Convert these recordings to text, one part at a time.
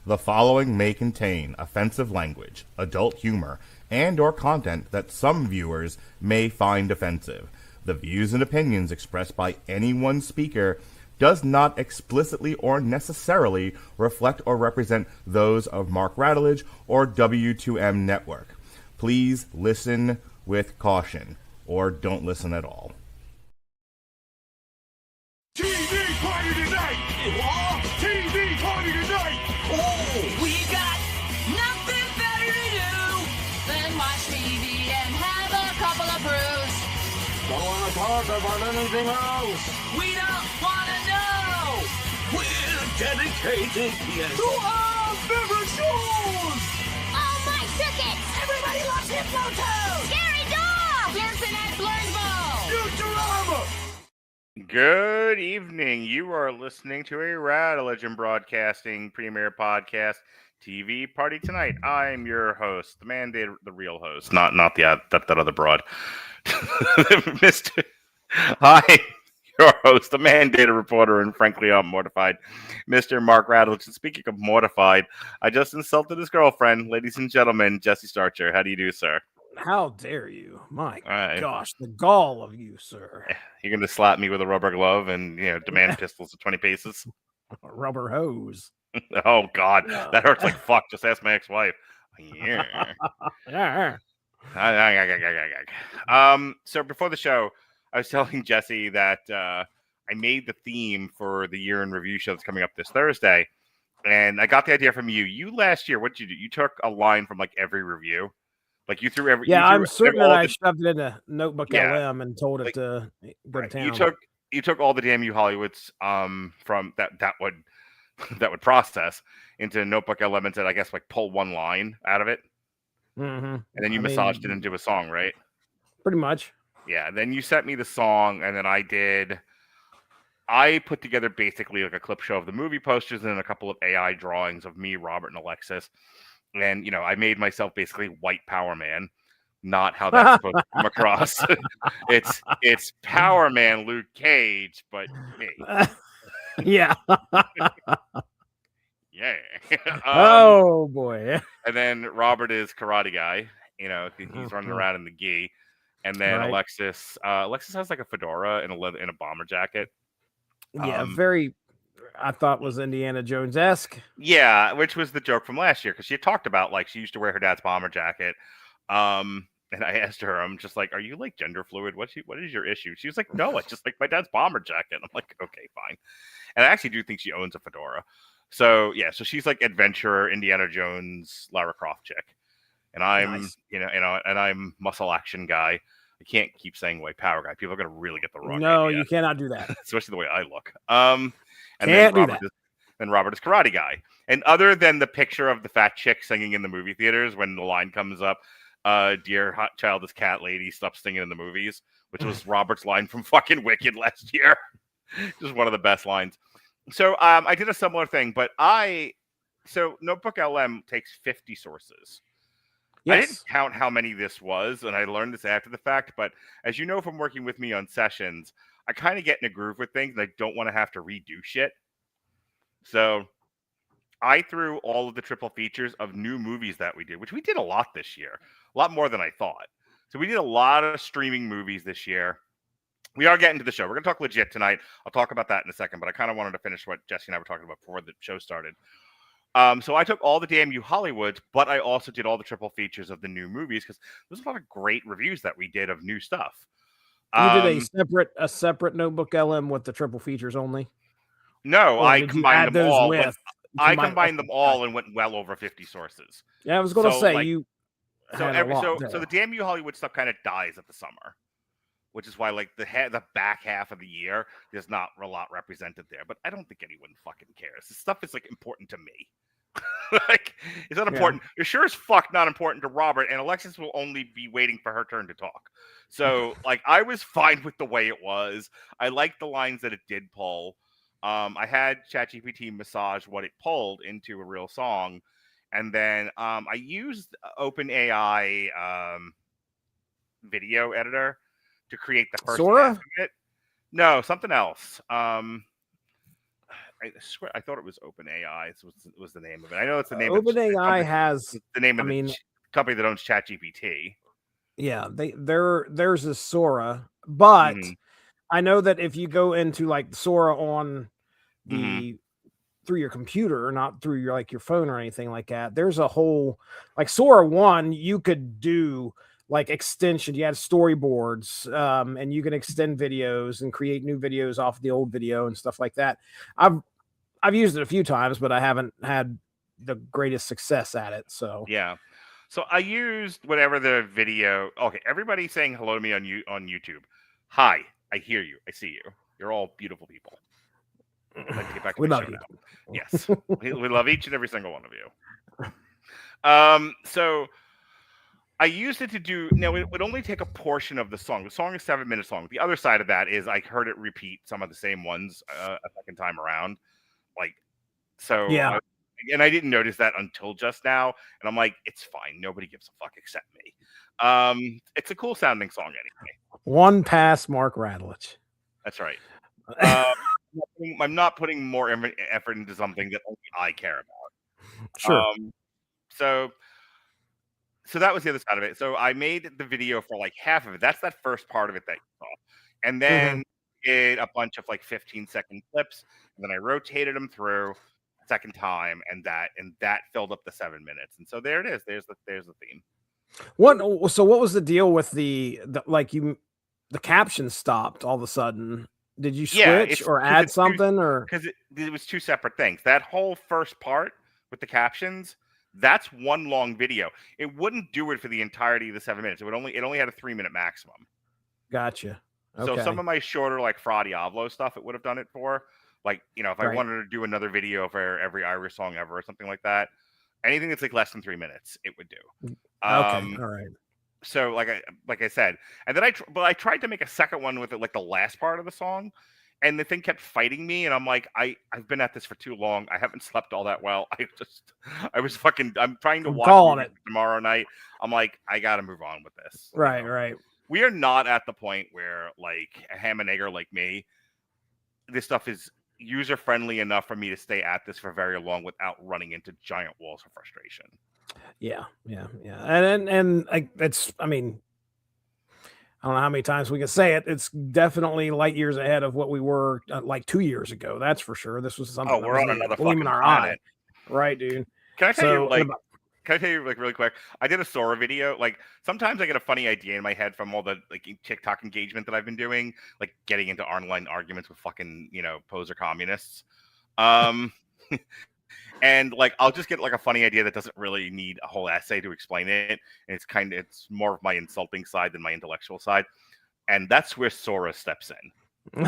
The following may contain offensive language, adult humor, and or content that some viewers may find offensive. The views and opinions expressed by any one speaker does not explicitly or necessarily reflect or represent those of Mark Radulich or W2M Network. Please listen with caution, or don't listen at all. TV party tonight! What? TV party tonight! Oh, we got nothing better to do than watch TV and have a couple of brews. Don't want to talk about anything else. We don't want to know. We're dedicated, yes. To our favorite shows. Oh, my tickets! Everybody loves Hypnotoad. Scary dog! Dancing at Blurnsville. Futurama! Good evening. You are listening to a Radulich and Broadcasting Premier Podcast TV Party Tonight. I'm your host, the man, the real host, not the that other broad. Mr. Hi, your host, the mandated reporter, and frankly, I'm mortified, Mr. Mark Radulich. And speaking of mortified, I just insulted his girlfriend, ladies and gentlemen, Jesse Starcher. How do you do, sir? How dare you? My right. gosh, the gall of you, sir. You're going to slap me with a rubber glove and, demand pistols at 20 paces? A rubber hose. Oh, God. That hurts like fuck. Just ask my ex-wife. Yeah. Yeah. So before the show, I was telling Jesse that I made the theme for the year in review show that's coming up this Thursday. And I got the idea from you. You last year, what did you do? You took a line from like every review. Like you threw every. Yeah, I'm certain that I the, shoved it in a notebook Yeah. LM and told it to go to town. You took all the damn you Hollywoods from that would process into notebook LM and said, I guess, like pull one line out of it. Mm-hmm. And then you massaged it into a song, right? Pretty much. Yeah. Then you sent me the song, and then I put together basically like a clip show of the movie posters and then a couple of AI drawings of me, Robert, and Alexis. And, I made myself basically white Power Man, not how that's supposed to come across. It's Power Man Luke Cage, but me. Yeah. Yeah. Oh, boy. And then Robert is Karate Guy. He's running around in the gi. And then Right. Alexis has like a fedora and a bomber jacket. Yeah, very, I thought was Indiana Jones-esque. Yeah, which was the joke from last year because she had talked about like she used to wear her dad's bomber jacket. And I asked her, I'm just like, are you like gender fluid? What is your issue? She was like, no, it's just like my dad's bomber jacket. I'm like, okay, fine. And I actually do think she owns a fedora. So yeah, so she's like adventurer, Indiana Jones, Lara Croft chick. And I'm, Nice. And I'm muscle action guy. I can't keep saying white power guy. People are gonna really get the wrong No, idea. you cannot do that. Especially the way I look. And Can't then do Robert is Karate Guy. And other than the picture of the fat chick singing in the movie theaters when the line comes up, dear hot childish cat lady, stop singing in the movies, which was Robert's line from fucking Wicked last year. Just one of the best lines. So I did a similar thing, but Notebook LM takes 50 sources. Yes. I didn't count how many this was, and I learned this after the fact, but as you know from working with me on sessions, I kind of get in a groove with things, and I don't want to have to redo shit. So I threw all of the triple features of new movies that we did, which we did a lot this year, a lot more than I thought. So we did a lot of streaming movies this year. We are getting to the show. We're going to talk legit tonight. I'll talk about that in a second, but I kind of wanted to finish what Jesse and I were talking about before the show started. So I took all the damn you Hollywoods, but I also did all the triple features of the new movies because there's a lot of great reviews that we did of new stuff. You did a separate notebook LM with the triple features only? No, Or I did you combined add them those all. with? I combined them all and went well over 50 sources. Yeah, I was going to So, say like, you. So had a lot so the damn you Hollywood stuff kind of dies at the summer, which is why like the back half of the year there's not a lot represented there. But I don't think anyone fucking cares. This stuff is like important to me. Like it's not important. It's sure as fuck not important to Robert, and Alexis will only be waiting for her turn to talk. So like I was fine with the way it was. I liked the lines that it did pull. I had ChatGPT massage what it pulled into a real song. And then I used OpenAI video editor to create the first half of it. No, something else. I swear I thought it was OpenAI. Was the name of it. I know it's the name of OpenAI has the name of I mean, company that owns ChatGPT. yeah, theirs is Sora, but Mhm. I know that if you go into like Sora on Mhm. the through your computer, not through your like your phone or anything like that, there's a whole like Sora 1, you could do like extension. You had storyboards, and you can extend videos and create new videos off the old video and stuff like that. I've used it a few times, but I haven't had the greatest success at it. So Yeah. So I used whatever the video. Okay, everybody saying hello to me on YouTube. Hi, I hear you. I see you. You're all beautiful people. I'd like to get back to we my love show you. now. Yes, we love each and every single one of you. So I used it to do. Now it would only take a portion of the song. The song is 7 minutes long. The other side of that is I heard it repeat some of the same ones a second time around. Like so, Yeah. and I didn't notice that until just now. And I'm like, it's fine. Nobody gives a fuck except me. It's a cool sounding song anyway. One past Mark Radulich. That's right. I'm not putting more effort into something that only I care about. Sure. So that was the other side of it. So I made the video for like half of it. That's that first part of it that you saw. And then did a bunch of like 15-second clips. And then I rotated them through a second time, and that filled up the 7 minutes. And so there it is. There's the theme. What was the deal with the caption stopped all of a sudden? Did you switch or add something or because it was two separate things. That whole first part with the captions, that's one long video. It wouldn't do it for the entirety of the 7 minutes. It only had a 3-minute maximum. Gotcha. Okay. So some of my shorter, like Fra Diavolo stuff, it would have done it for. Like, if I wanted to do another video for every Irish song ever or something like that, anything that's like less than 3 minutes, it would do. Okay. All right. So like I said, and then I tried to make a second one with it, like the last part of the song, and the thing kept fighting me, and I'm like, I've been at this for too long. I haven't slept all that well. I'm trying to watch it tomorrow night. I'm like, I got to move on with this. Right. We are not at the point where like a ham and egger like me, this stuff is user friendly enough for me to stay at this for very long without running into giant walls of frustration. Yeah. And it's, I mean, I don't know how many times we can say it. It's definitely light years ahead of what we were like 2 years ago. That's for sure. This was something. Oh, we're on another fucking in our planet. Eye. Right, dude. Can I tell you like really quick? I did a Sora video. Like sometimes I get a funny idea in my head from all the like TikTok engagement that I've been doing, like getting into online arguments with fucking, poser communists. And like I'll just get like a funny idea that doesn't really need a whole essay to explain it, and it's more of my insulting side than my intellectual side, and that's where Sora steps in.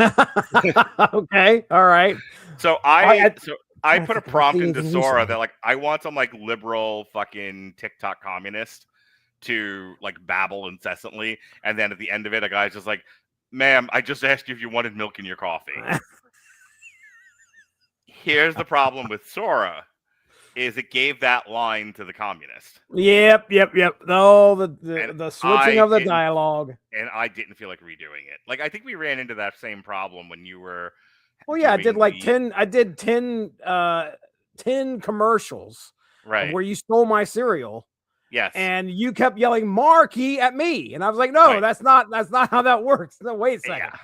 Okay, all right. So I put a prompt into Sora that like I want some like liberal fucking TikTok communist to like babble incessantly, and then at the end of it, a guy's just like, "Ma'am, I just asked you if you wanted milk in your coffee." Here's the problem with Sora, is it gave that line to the communist. Yep. No, the switching of the dialogue. And I didn't feel like redoing it. Like I think we ran into that same problem when you were. Well, yeah, I did like 10. I did 10 commercials, right, where you stole my cereal. Yes, and you kept yelling "Marky" at me, and I was like, "No, that's not how that works." No, wait a second. Yeah.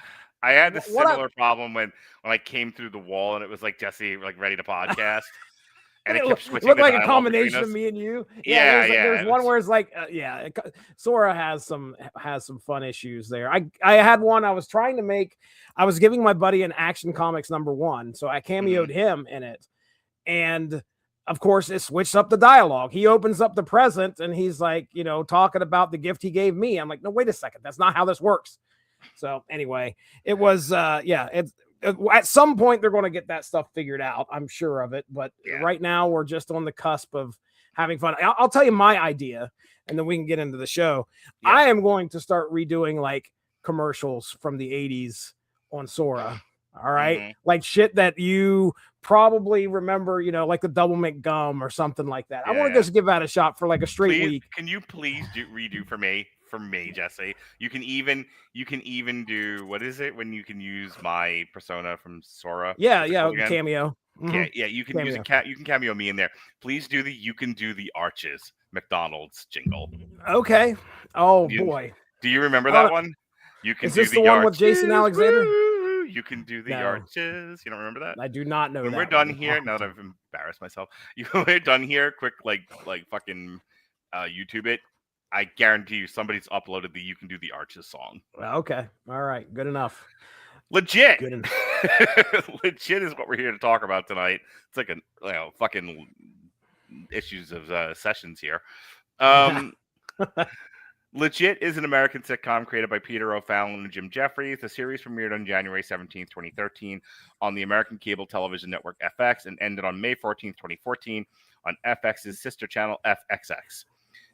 I had this similar problem when I came through the wall and it was like Jesse like ready to podcast, and it kept switching. It looked like a combination of me and you. Yeah, there's one where it's like, Sora has some fun issues there. I had one I was trying to make. I was giving my buddy an Action Comics #1, so I cameoed him in it, and of course it switched up the dialogue. He opens up the present and he's like, talking about the gift he gave me. I'm like, no, wait a second, that's not how this works. So anyway, it was at some point they're going to get that stuff figured out. I'm sure of it. But right now we're just on the cusp of having fun. I'll tell you my idea, and then we can get into the show. Yeah. I am going to start redoing like commercials from the 80s on Sora. All right. Like shit that you probably remember, like the Double McGum or something like that. I want to just give that a shot for like a straight week. Can you please redo for me, Jesse? You can even do, what is it when you can use my persona from Sora? Yeah, cameo. Yeah. You can use you can cameo me in there. Please do the "You Can Do the Arches" McDonald's jingle. Okay. Oh You- boy. Do you remember I don't that know. one? You can Is do this the the one with arches. Jason Alexander? Woo! You can do the No. arches. You don't remember that? I do not know When that. we're done one. here, now that I've embarrassed myself, we're done here. Quick, like fucking YouTube it. I guarantee you, somebody's uploaded the "You Can Do the Arches" song. Okay. All right. Good enough. Legit. Good enough. Legit is what we're here to talk about tonight. It's like fucking issues of sessions here. Legit is an American sitcom created by Peter O'Fallon and Jim Jefferies. The series premiered on January 17th, 2013 on the American cable television network FX and ended on May 14th, 2014 on FX's sister channel FXX.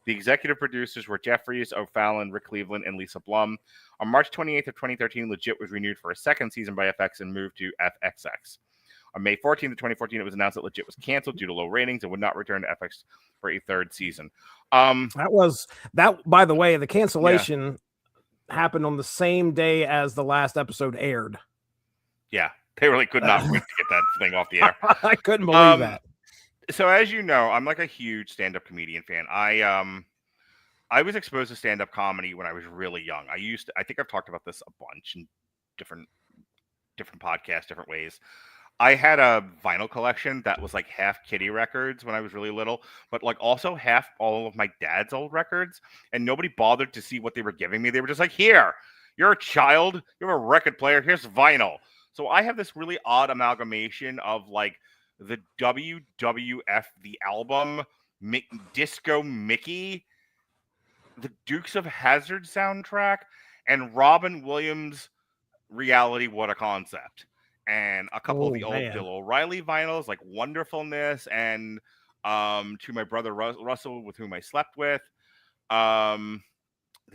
The executive producers were Jefferies, O'Fallon, Rick Cleveland, and Lisa Blum. On March 28th of 2013, Legit was renewed for a second season by FX and moved to FXX. On May 14th of 2014, it was announced that Legit was canceled due to low ratings and would not return to FX for a third season. That. By the way, the cancellation happened on the same day as the last episode aired. Yeah, they really could not wait to get that thing off the air. I couldn't believe that. So as you know, I'm like a huge stand-up comedian fan. I was exposed to stand-up comedy when I was really young. I think I've talked about this a bunch in different podcasts, different ways. I had a vinyl collection that was like half Kitty records when I was really little, but like also half all of my dad's old records, and nobody bothered to see what they were giving me. They were just like, "Here, you're a child, you have a record player, here's vinyl." So I have this really odd amalgamation of like the WWF, the album, Disco Mickey, the Dukes of Hazzard soundtrack, and Robin Williams' Reality What a Concept. And a couple of the old Bill O'Reilly vinyls, like Wonderfulness, and to my brother Russell, with whom I slept with. There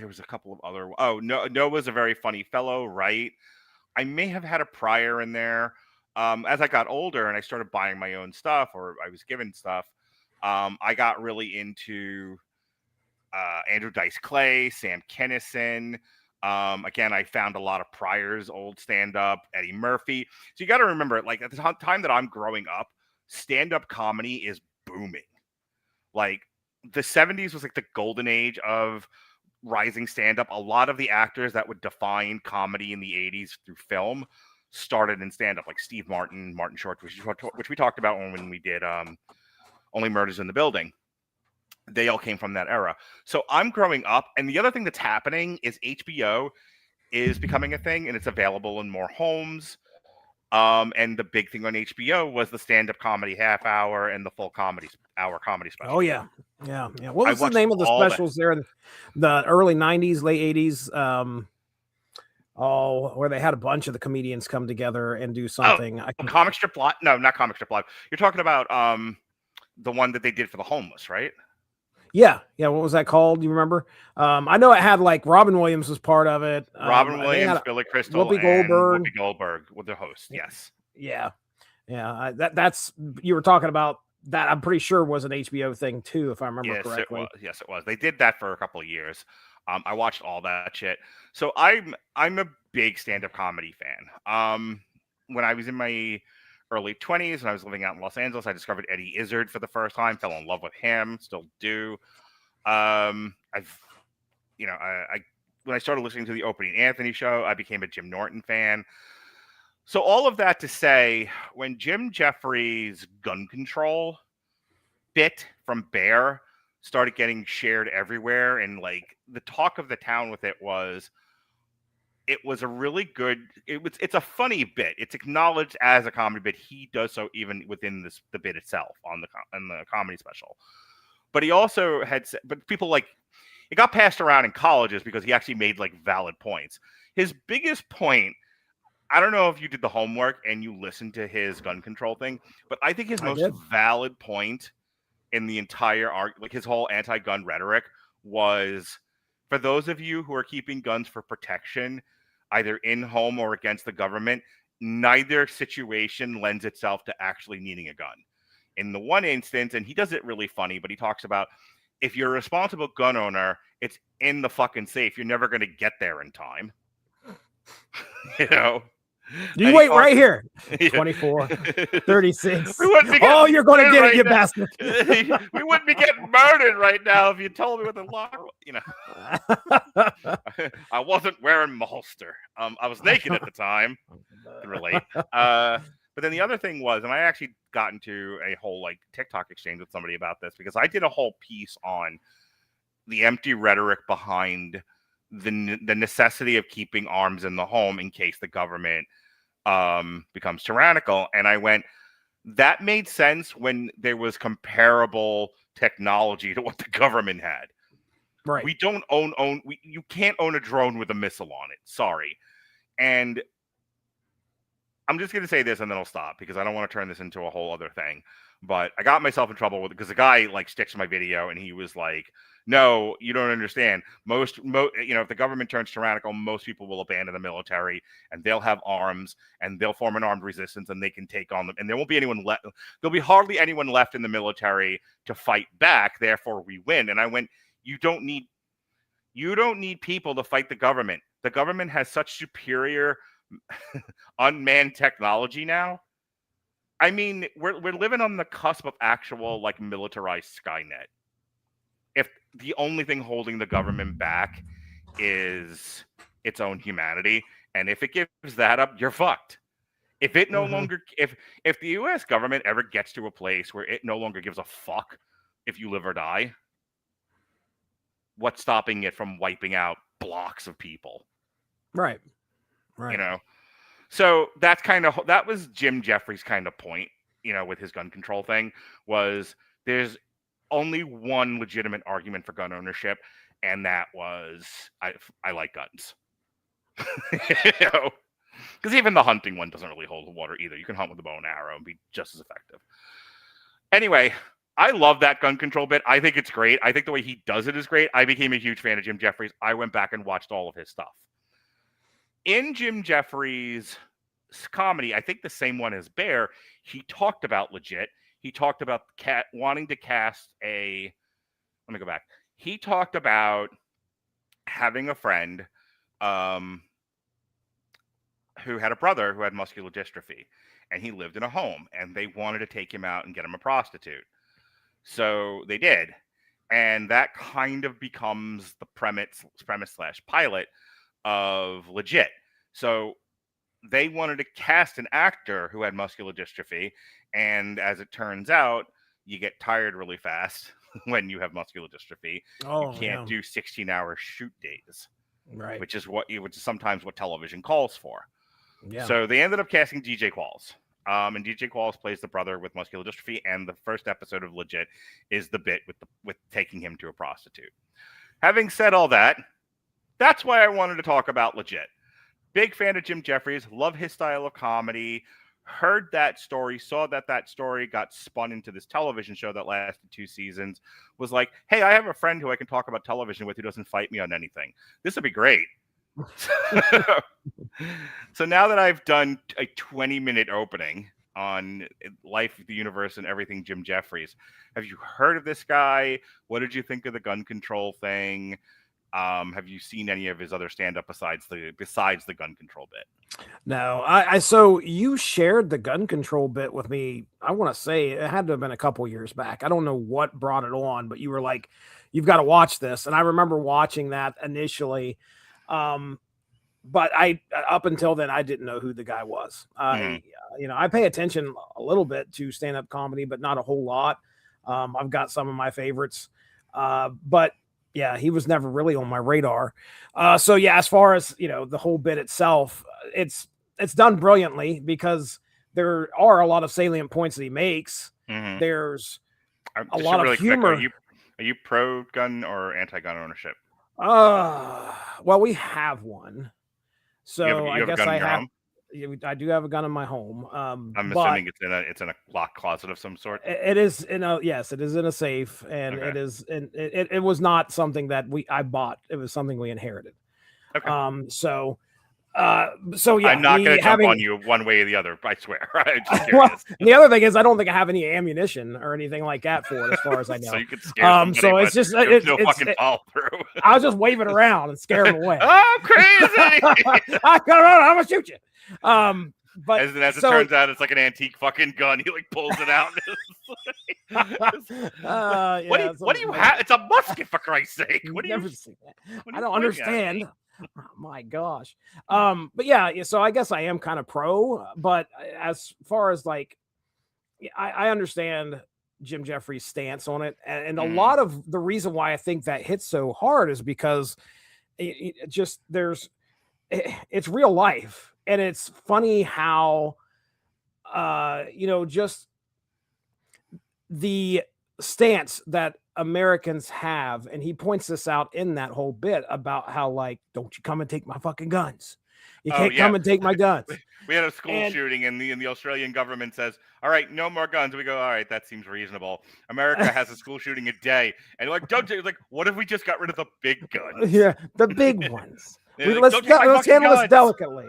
was a couple of other. Oh, Noah's a Very Funny Fellow, right? I may have had a prior in there. As I got older and I started buying my own stuff, or I was given stuff, I got really into Andrew Dice Clay, Sam Kinison. Again, I found a lot of Pryor's old stand-up, Eddie Murphy. So you got to remember, like at the time that I'm growing up, stand-up comedy is booming. Like the 70s was like the golden age of rising stand-up. A lot of the actors that would define comedy in the 80s through film started in stand-up, like Steve Martin, Martin Short, which we talked about when we did Only Murders in the Building. They all came from that era. So I'm growing up, and the other thing that's happening is HBO is becoming a thing, and it's available in more homes. And the big thing on HBO was the stand-up comedy half hour and the full comedy special. Oh yeah. What was the name of the specials there in the early 90s, late 80s? Where they had a bunch of the comedians come together and do something. Comic Strip Live? No, not Comic Strip Live. You're talking about the one that they did for the homeless, right? Yeah. What was that called? Do you remember? I know it had like Robin Williams was part of it. Robin Williams, Billy Crystal, Whoopi Goldberg with the host. Yes. Yeah. That's you were talking about that. I'm pretty sure was an HBO thing too, if I remember correctly. Yes, it was. They did that for a couple of years. I watched all that shit. So I'm a big stand-up comedy fan. When I was in my early 20s and I was living out in Los Angeles, I discovered Eddie Izzard for the first time, fell in love with him, still do. When I started listening to the Opie and Anthony show, I became a Jim Norton fan. So all of that to say, when Jim Jefferies' gun control bit from Bear started getting shared everywhere, and like the talk of the town with it was a really good. It's a funny bit. It's acknowledged as a comedy bit. He does so even within the bit itself on the comedy special. But he also but people like it got passed around in colleges because he actually made like valid points. His biggest point. I don't know if you did the homework and you listened to his gun control thing, but I think his most valid point in the entire like his whole anti-gun rhetoric was, for those of you who are keeping guns for protection, either in home or against the government, neither situation lends itself to actually needing a gun. In the one instance, and he does it really funny, but he talks about if you're a responsible gun owner, it's in the fucking safe. You're never going to get there in time. You know? You And wait he also- right here. Yeah. 24, 36. We wouldn't be getting Oh, you're going to murdered get it, right you now. bastard. We wouldn't be getting murdered right now if you told me what the lock. I wasn't wearing my holster. I was naked at the time. Can relate. But then the other thing was, and I actually got into a whole like TikTok exchange with somebody about this because I did a whole piece on the empty rhetoric behind the necessity of keeping arms in the home in case the government becomes tyrannical. And I went, that made sense when there was comparable technology to what the government had. Right. We don't you can't own a drone with a missile on it. Sorry. And I'm just going to say this and then I'll stop because I don't want to turn this into a whole other thing. But I got myself in trouble with it because the guy like sticks my video and he was like, no, you don't understand. If the government turns tyrannical, most people will abandon the military and they'll have arms and they'll form an armed resistance and they can take on them. And there won't be anyone left. There'll be hardly anyone left in the military to fight back. Therefore, we win. And I went, you don't need people to fight the government. The government has such superior unmanned technology now. I mean, we're living on the cusp of actual like militarized Skynet. If the only thing holding the government back is its own humanity, and if it gives that up, you're fucked. If it no longer, if the U.S. government ever gets to a place where it no longer gives a fuck if you live or die, what's stopping it from wiping out blocks of people? Right. So that was Jim Jefferies' kind of point, with his gun control thing, was there's only one legitimate argument for gun ownership, and that was I like guns. Because even the hunting one doesn't really hold the water either. You can hunt with a bow and arrow and be just as effective. Anyway, I love that gun control bit. I think it's great. I think the way he does it is great. I became a huge fan of Jim Jefferies. I went back and watched all of his stuff. In Jim Jefferies' comedy, I think the same one as Bear, he talked about legit. He talked about wanting to cast a... Let me go back. He talked about having a friend who had a brother who had muscular dystrophy, and he lived in a home, and they wanted to take him out and get him a prostitute. So they did. And that kind of becomes the premise/pilot of Legit. So they wanted to cast an actor who had muscular dystrophy, and as it turns out, you get tired really fast when you have muscular dystrophy. You can't do 16-hour shoot days, right? Which is sometimes what television calls for. Yeah. So they ended up casting DJ Qualls. And DJ Qualls plays the brother with muscular dystrophy, and the first episode of Legit is the bit with taking him to a prostitute. Having said all that, that's why I wanted to talk about Legit. Big fan of Jim Jefferies, love his style of comedy, heard that story, saw that story got spun into this television show that lasted 2 seasons, was like, hey, I have a friend who I can talk about television with who doesn't fight me on anything. This would be great. So now that I've done a 20-minute opening on life, the universe, and everything Jim Jefferies, have you heard of this guy? What did you think of the gun control thing? Have you seen any of his other stand-up besides the gun control bit? No, so you shared the gun control bit with me. I want to say it had to have been a couple years back. I don't know what brought it on, but you were like, you've got to watch this. And I remember watching that initially. But up until then, I didn't know who the guy was. I pay attention a little bit to stand-up comedy, but not a whole lot. I've got some of my favorites, but yeah, he was never really on my radar. So yeah, as far as, the whole bit itself, it's done brilliantly because there are a lot of salient points that he makes. Mm-hmm. There's a lot of humor. Are you pro-gun or anti-gun ownership? Well, we have one. So I guess I have. I do have a gun in my home. I'm assuming it's in a locked closet of some sort. It is it is in a safe, and Okay. it is. And it was not something that I bought. It was something we inherited. Okay. So So yeah, I'm not me going to jump having- on you one way or the other. I swear. I'm just Well, curious. and the other thing is, I don't think I have any ammunition or anything like that for it, as far as I know. So you could scare somebody, so it's but just there's no fucking follow through. I'll just wave it around and scare them away. I'm crazy. I got it. I'm gonna shoot you. But As it so- turns out, it's like an antique fucking gun. He like pulls it out. yeah, What do you have? It's a musket, for Christ's sake. What do you? Never seen that. what I are you don't pointing at understand. me? Oh, my gosh. But yeah, so I guess I am kind of pro, but as far as like, I understand Jim Jefferies' stance on it, and a lot of the reason why I think that hits so hard is because it just it's real life, and it's funny how just the stance that Americans have, and he points this out in that whole bit about how, like, don't you come and take my fucking guns. You can't come and take my guns. We had a school shooting, and the Australian government says, "All right, no more guns." We go, "All right, that seems reasonable." America has a school shooting a day, and like, don't you like? What if we just got rid of the big guns? Yeah, the big ones. Like, let's "Don't take my let's fucking handle this guns." delicately.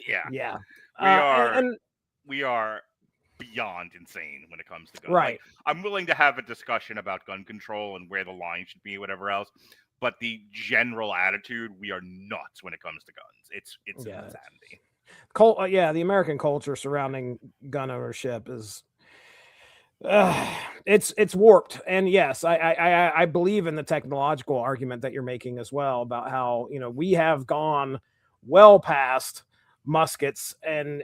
Yeah, Yeah, we are beyond insane when it comes to guns. Right. Like, I'm willing to have a discussion about gun control and where the line should be, whatever else. But the general attitude, we are nuts when it comes to guns. It's insanity. The American culture surrounding gun ownership is it's warped. And yes, I believe in the technological argument that you're making as well about how we have gone well past muskets, and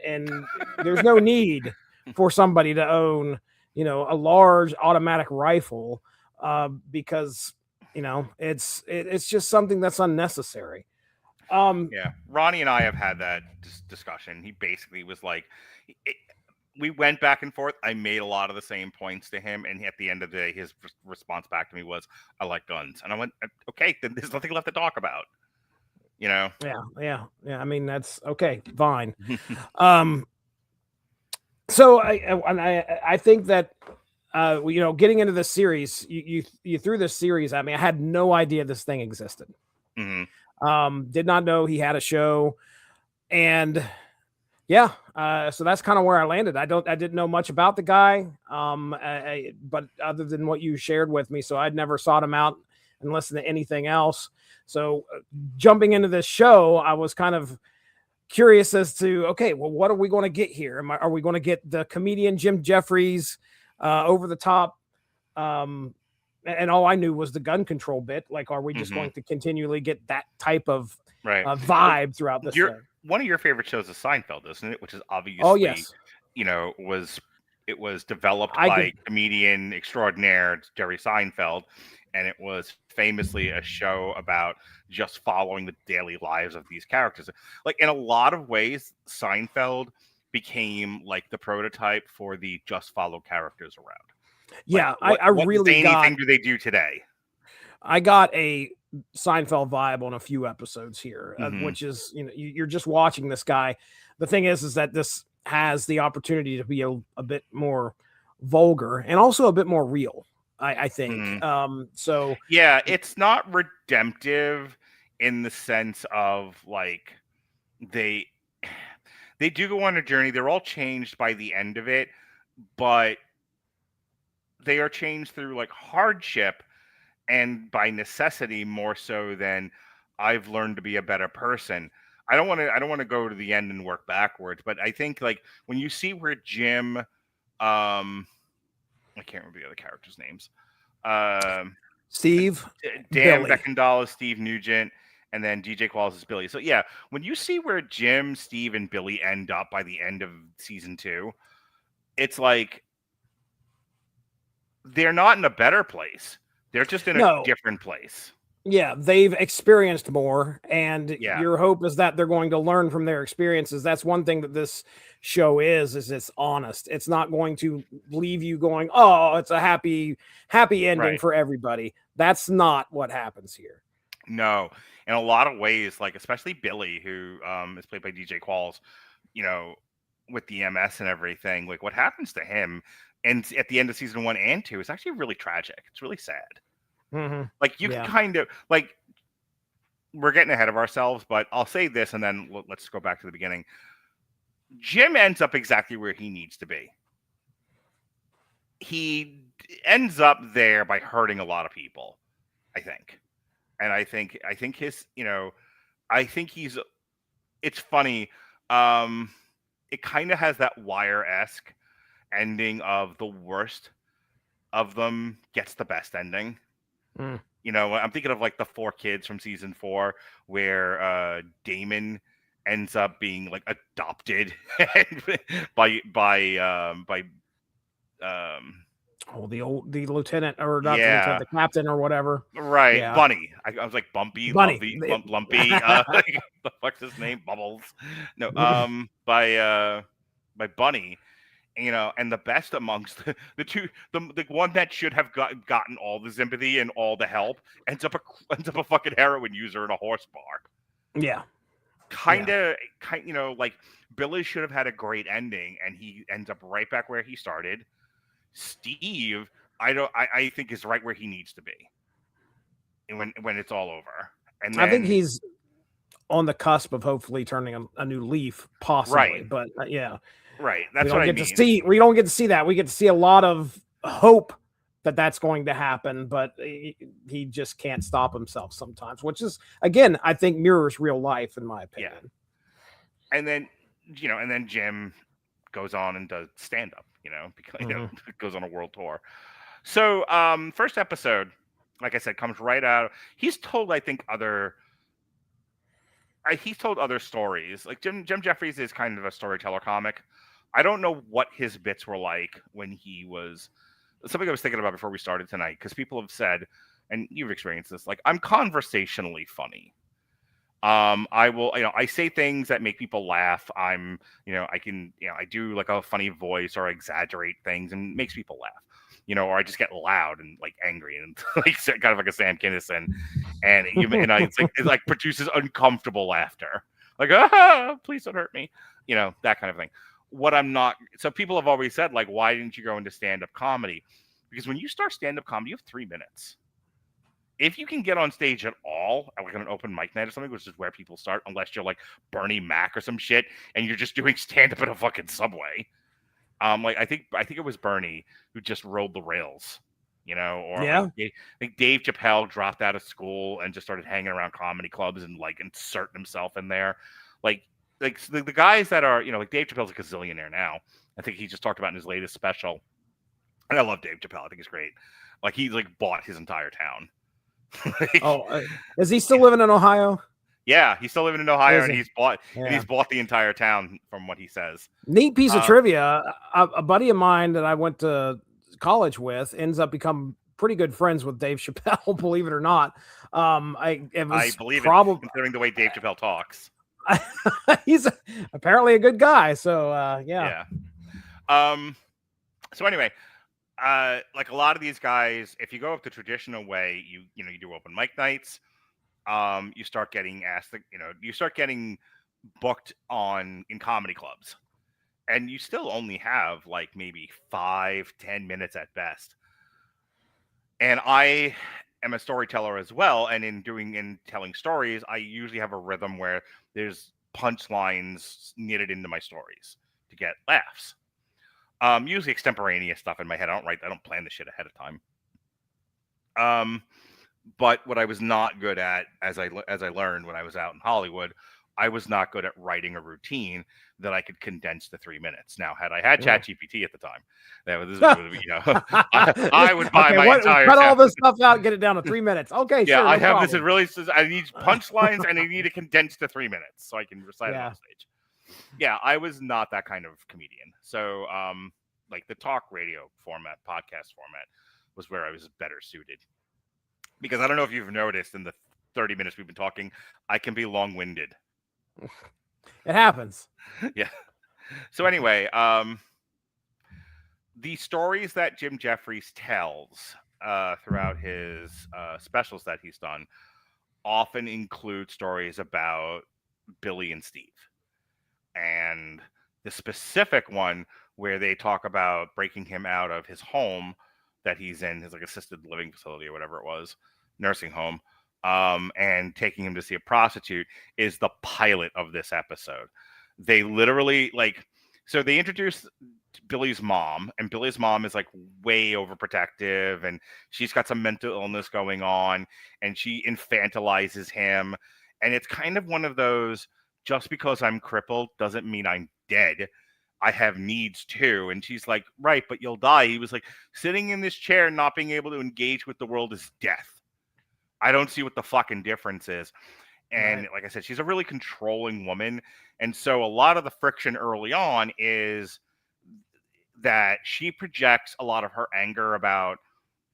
there's no need for somebody to own a large automatic rifle because it's just something that's unnecessary. Ronnie and I have had that discussion. He basically was like, we went back and forth. I made a lot of the same points to him, and at the end of the day, his response back to me was, "I like guns," and I went, "Okay, then there's nothing left to talk about." Yeah. I mean, that's okay, fine. So I think that getting into this series, you threw this series at me. I had no idea this thing existed. Did not know he had a show, and so that's kind of where I landed. I didn't know much about the guy, but other than what you shared with me, so I'd never sought him out and listened to anything else. So jumping into this show, I was kind of curious as to, okay, well, what are we going to get here? Are we going to get the comedian Jim Jefferies over the top? And all I knew was the gun control bit. Like, are we just going to continually get that type of vibe throughout this thing? One of your favorite shows is Seinfeld, isn't it? Which is obviously, it was developed by comedian extraordinaire Jerry Seinfeld, and it was famously a show about just following the daily lives of these characters. Like, in a lot of ways, Seinfeld became like the prototype for the just follow characters around. Yeah, like, what really anything do they do today? I got a Seinfeld vibe on a few episodes here, which is, you're just watching this guy. The thing is that this has the opportunity to be a bit more vulgar and also a bit more real, I think. So yeah, it's not redemptive in the sense of like they do go on a journey. They're all changed by the end of it, but they are changed through like hardship and by necessity more so than I've learned to be a better person. I don't want to go to the end and work backwards, but I think like when you see where Jim, I can't remember the other characters' names. Steve, Dan Beckendahl is Steve Nugent, and then DJ Qualls is Billy. So yeah, when you see where Jim, Steve, and Billy end up by the end of season 2, it's like they're not in a better place. They're just in a different place. Yeah, they've experienced more, and your hope is that they're going to learn from their experiences. That's one thing that this show is it's honest. It's not going to leave you going, "Oh, it's a happy ending for everybody." That's not what happens here. No, in a lot of ways, like especially Billy, who is played by DJ Qualls, with the MS and everything. Like what happens to him, and at the end of season 1 and 2, is actually really tragic. It's really sad. Like you can kind of like we're getting ahead of ourselves, but I'll say this and then let's go back to the beginning. Jim ends up exactly where he needs to be. He ends up there by hurting a lot of people, I think. And I think his, I think he's, it's funny. It kind of has that Wire-esque ending of the worst of them gets the best ending. Mm. I'm thinking of like the 4 kids from season 4 where Damon ends up being like adopted by the lieutenant, or not the yeah, lieutenant, the captain or whatever. right, Yeah. Bunny. I was like Bumpy, Bunny. Lumpy. Like, the fuck's his name? Bubbles. No, by Bunny. And the best amongst the two, the one that should have gotten all the sympathy and all the help ends up a fucking heroin user in a horse bar. Yeah. Like Billy should have had a great ending, and he ends up right back where he started. Steve, I think is right where he needs to be. And when it's all over, and then, I think he's on the cusp of hopefully turning a new leaf, possibly. Right. But yeah. Right, that's what I mean. We don't get to see that. We get to see a lot of hope that that's going to happen, but he just can't stop himself sometimes, which is, again, I think mirrors real life, in my opinion. Yeah. And then, Jim goes on and does stand up, because goes on a world tour. So, first episode, like I said, comes right out. He's told, I think, other stories. Like Jim Jefferies is kind of a storyteller comic. I don't know what his bits were like when he was something I was thinking about before we started tonight, because people have said, and you've experienced this, like, I'm conversationally funny. I will, I say things that make people laugh. I'm, I can, I do like a funny voice, or I exaggerate things and makes people laugh, or I just get loud and like angry and like kind of like a Sam Kinison, and it like produces uncomfortable laughter, like, please don't hurt me, that kind of thing. What I'm not, so people have always said, like, why didn't you go into stand-up comedy? Because when you start stand-up comedy, you have 3 minutes. If you can get on stage at all, like on an open mic night or something, which is where people start, unless you're like Bernie Mac or some shit, and you're just doing stand-up at a fucking Subway. Like I think it was Bernie who just rode the rails, or yeah. Like Dave Chappelle dropped out of school and just started hanging around comedy clubs and like inserting himself in there, like the guys that are, like Dave Chappelle's a gazillionaire now. I think he just talked about in his latest special. And I love Dave Chappelle. I think he's great. Like, he like bought his entire town. Is he still living in Ohio? Yeah, he's still living in Ohio, and he's bought the entire town, from what he says. Neat piece of trivia. A buddy of mine that I went to college with ends up becoming pretty good friends with Dave Chappelle, believe it or not. I believe it, considering the way Dave Chappelle talks. He's apparently a good guy, so yeah. So anyway, like a lot of these guys, if you go up the traditional way, you do open mic nights, you start getting asked, you start getting booked in comedy clubs, and you still only have like maybe 5-10 minutes at best. And I am a storyteller as well, and in telling stories, I usually have a rhythm where there's punchlines knitted into my stories to get laughs. Usually extemporaneous stuff in my head. I don't plan this shit ahead of time. But what I was not good at, as I learned when I was out in Hollywood, I was not good at writing a routine that I could condense to 3 minutes. Now, had I had ChatGPT at the time, I would buy my entire. Cut all this stuff out, get it down to 3 minutes. Okay, yeah, sure, I no have problem. this. It really says I need punchlines and I need it condensed to 3 minutes so I can recite it on stage. Yeah, I was not that kind of comedian. So, like the talk radio format, podcast format, was where I was better suited. Because I don't know if you've noticed in the 30 minutes we've been talking, I can be long-winded. It happens. Yeah. So anyway, the stories that Jim Jefferies tells throughout his specials that he's done often include stories about Billy and Steve. And the specific one where they talk about breaking him out of his home that he's in, his like assisted living facility or whatever it was, nursing home, and taking him to see a prostitute is the pilot of this episode. They literally so they introduce Billy's mom, and Billy's mom is like way overprotective, and she's got some mental illness going on, and she infantilizes him. And it's kind of one of those, just because I'm crippled doesn't mean I'm dead. I have needs too. And she's like, right, but you'll die. He was like, sitting in this chair, not being able to engage with the world is death. I don't see what the fucking difference is. And like I said, she's a really controlling woman. And so a lot of the friction early on is that she projects a lot of her anger about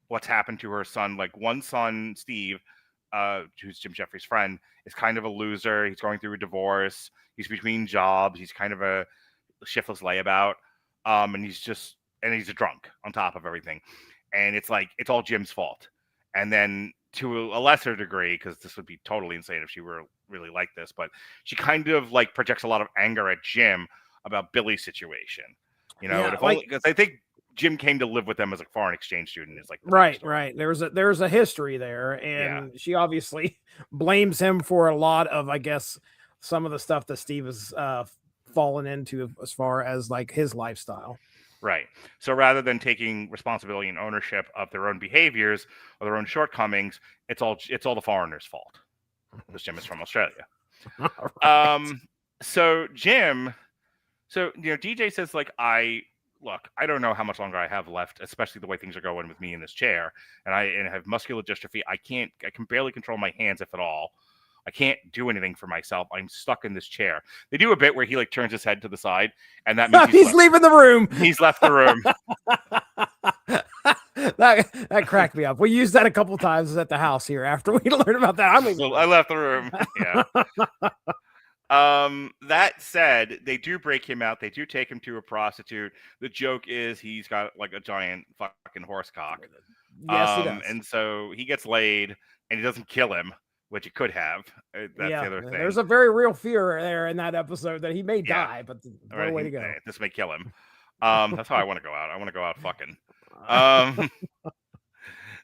what's happened to her son. Like, one son, Steve, who's Jim Jefferies' friend, is kind of a loser. He's going through a divorce. He's between jobs. He's kind of a shiftless layabout. And he's a drunk on top of everything. And it's like, it's all Jim's fault. And then to a lesser degree, because this would be totally insane if she were really like this, but she kind of like projects a lot of anger at Jim about Billy's situation. You know, because I think Jim came to live with them as a foreign exchange student. Is like right. There's a history there, and she obviously blames him for a lot of, I guess, some of the stuff that Steve has fallen into as far as like his lifestyle. Right. So rather than taking responsibility and ownership of their own behaviors or their own shortcomings, it's all the foreigner's fault. Because Jim is from Australia. Right. So Jim. So, DJ says, like, I don't know how much longer I have left, especially the way things are going with me in this chair. And I have muscular dystrophy. I can barely control my hands, if at all. I can't do anything for myself. I'm stuck in this chair. They do a bit where he like turns his head to the side, and that means he's leaving the room. He's left the room. that cracked me up. We used that a couple times at the house here after we learned about that. I left the room. Yeah. That said, they do break him out. They do take him to a prostitute. The joke is he's got like a giant fucking horse cock. Yes, he does. And so he gets laid, and he doesn't kill him, which he could have. That's the other thing. There's a very real fear there in that episode that he may die, but what a way to go. This may kill him. That's how I want to go out. I want to go out fucking.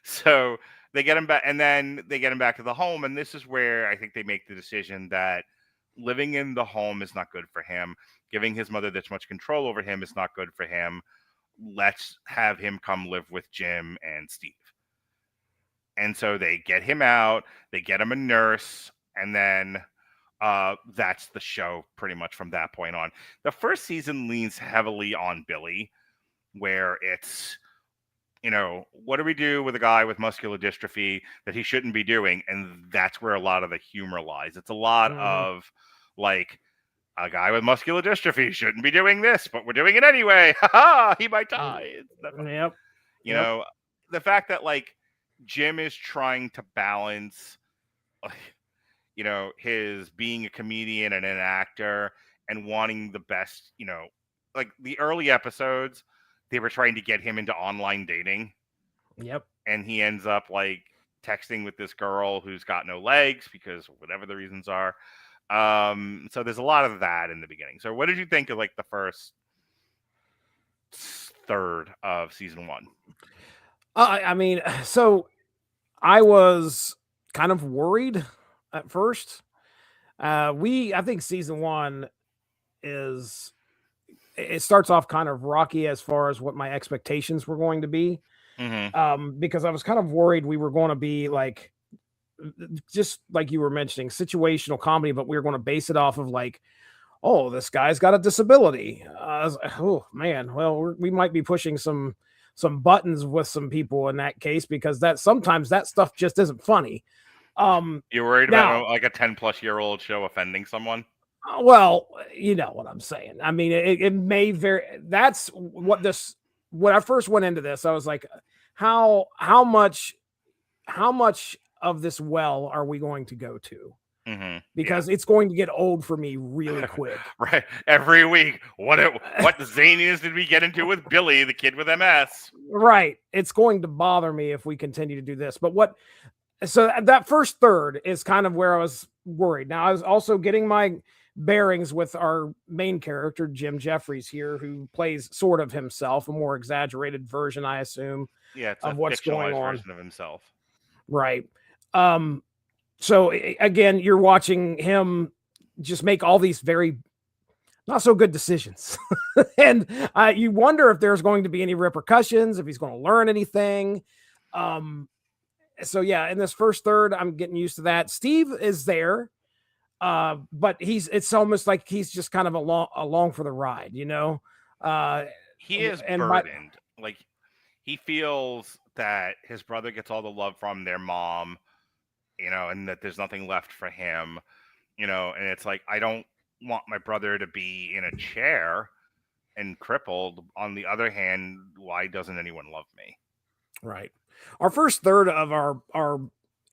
So they get him back, and then they get him back to the home, and this is where I think they make the decision that living in the home is not good for him. Giving his mother this much control over him is not good for him. Let's have him come live with Jim and Steve. And so they get him out, they get him a nurse, and then that's the show pretty much from that point on. The first season leans heavily on Billy, where it's, what do we do with a guy with muscular dystrophy that he shouldn't be doing? And that's where a lot of the humor lies. It's a lot of like, a guy with muscular dystrophy shouldn't be doing this, but we're doing it anyway. Ha ha! He might die. The fact that like Jim is trying to balance, his being a comedian and an actor and wanting the best, like the early episodes, they were trying to get him into online dating. Yep. And he ends up like texting with this girl who's got no legs because whatever the reasons are. So there's a lot of that in the beginning. So what did you think of like the first third of season 1? I mean, so I was kind of worried at first. I think season 1 it starts off kind of rocky as far as what my expectations were going to be. Because I was kind of worried we were going to be like, just like you were mentioning, situational comedy, but we were going to base it off of like, oh, this guy's got a disability. Oh man, well, we might be pushing some buttons with some people in that case, because sometimes that stuff just isn't funny. You're worried about like a 10-plus-year-old show offending someone? Well, you know what I'm saying. I mean, it may vary. That's what when I first went into this, I was like, how much of this well are we going to go to? Because it's going to get old for me really quick. Right. Every week. What zaniness did we get into with Billy, the kid with MS? Right. It's going to bother me if we continue to do this. But so that first third is kind of where I was worried. Now I was also getting my bearings with our main character, Jim Jefferies here, who plays sort of himself, a more exaggerated version, I assume, it's of what's going on. version of himself. Right. So again, you're watching him just make all these very not so good decisions. And you wonder if there's going to be any repercussions, if he's going to learn anything. So yeah, in this first third, I'm getting used to that. Steve is there, but it's almost like he's just kind of along for the ride, you know? He is burdened. Like, he feels that his brother gets all the love from their mom, you know, and that there's nothing left for him, you know, and it's like, I don't want my brother to be in a chair and crippled. On the other hand, why doesn't anyone love me? Right. Our first third of our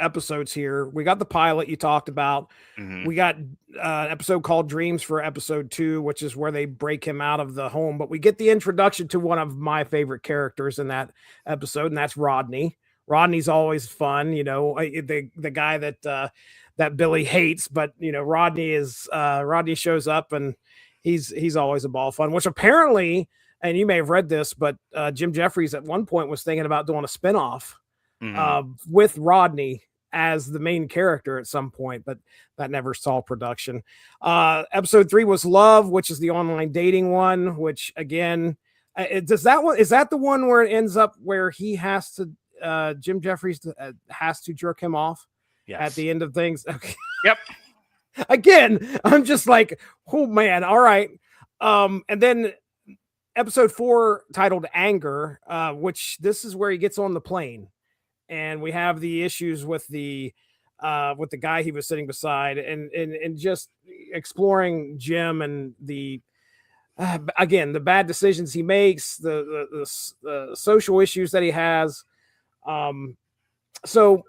episodes here, we got the pilot you talked about. Mhm. We got an episode called Dreams for episode 2, which is where they break him out of the home. But we get the introduction to one of my favorite characters in that episode, and that's Rodney. Rodney's always fun, you know, the guy that Billy hates, but you know, Rodney shows up and he's always a ball of fun, which apparently, and you may have read this, but Jim Jefferies at one point was thinking about doing a spinoff with Rodney as the main character at some point, but that never saw production. Episode 3 was Love, which is the online dating one, which again, is that the one where it ends up where he has to, Jim Jefferies has to jerk him off at the end of things? Okay. Yep. Again, I'm just like, oh man, all right. And then episode 4 titled Anger, which this is where he gets on the plane. And we have the issues with the guy he was sitting beside, and just exploring Jim and the again the bad decisions he makes, the social issues that he has. So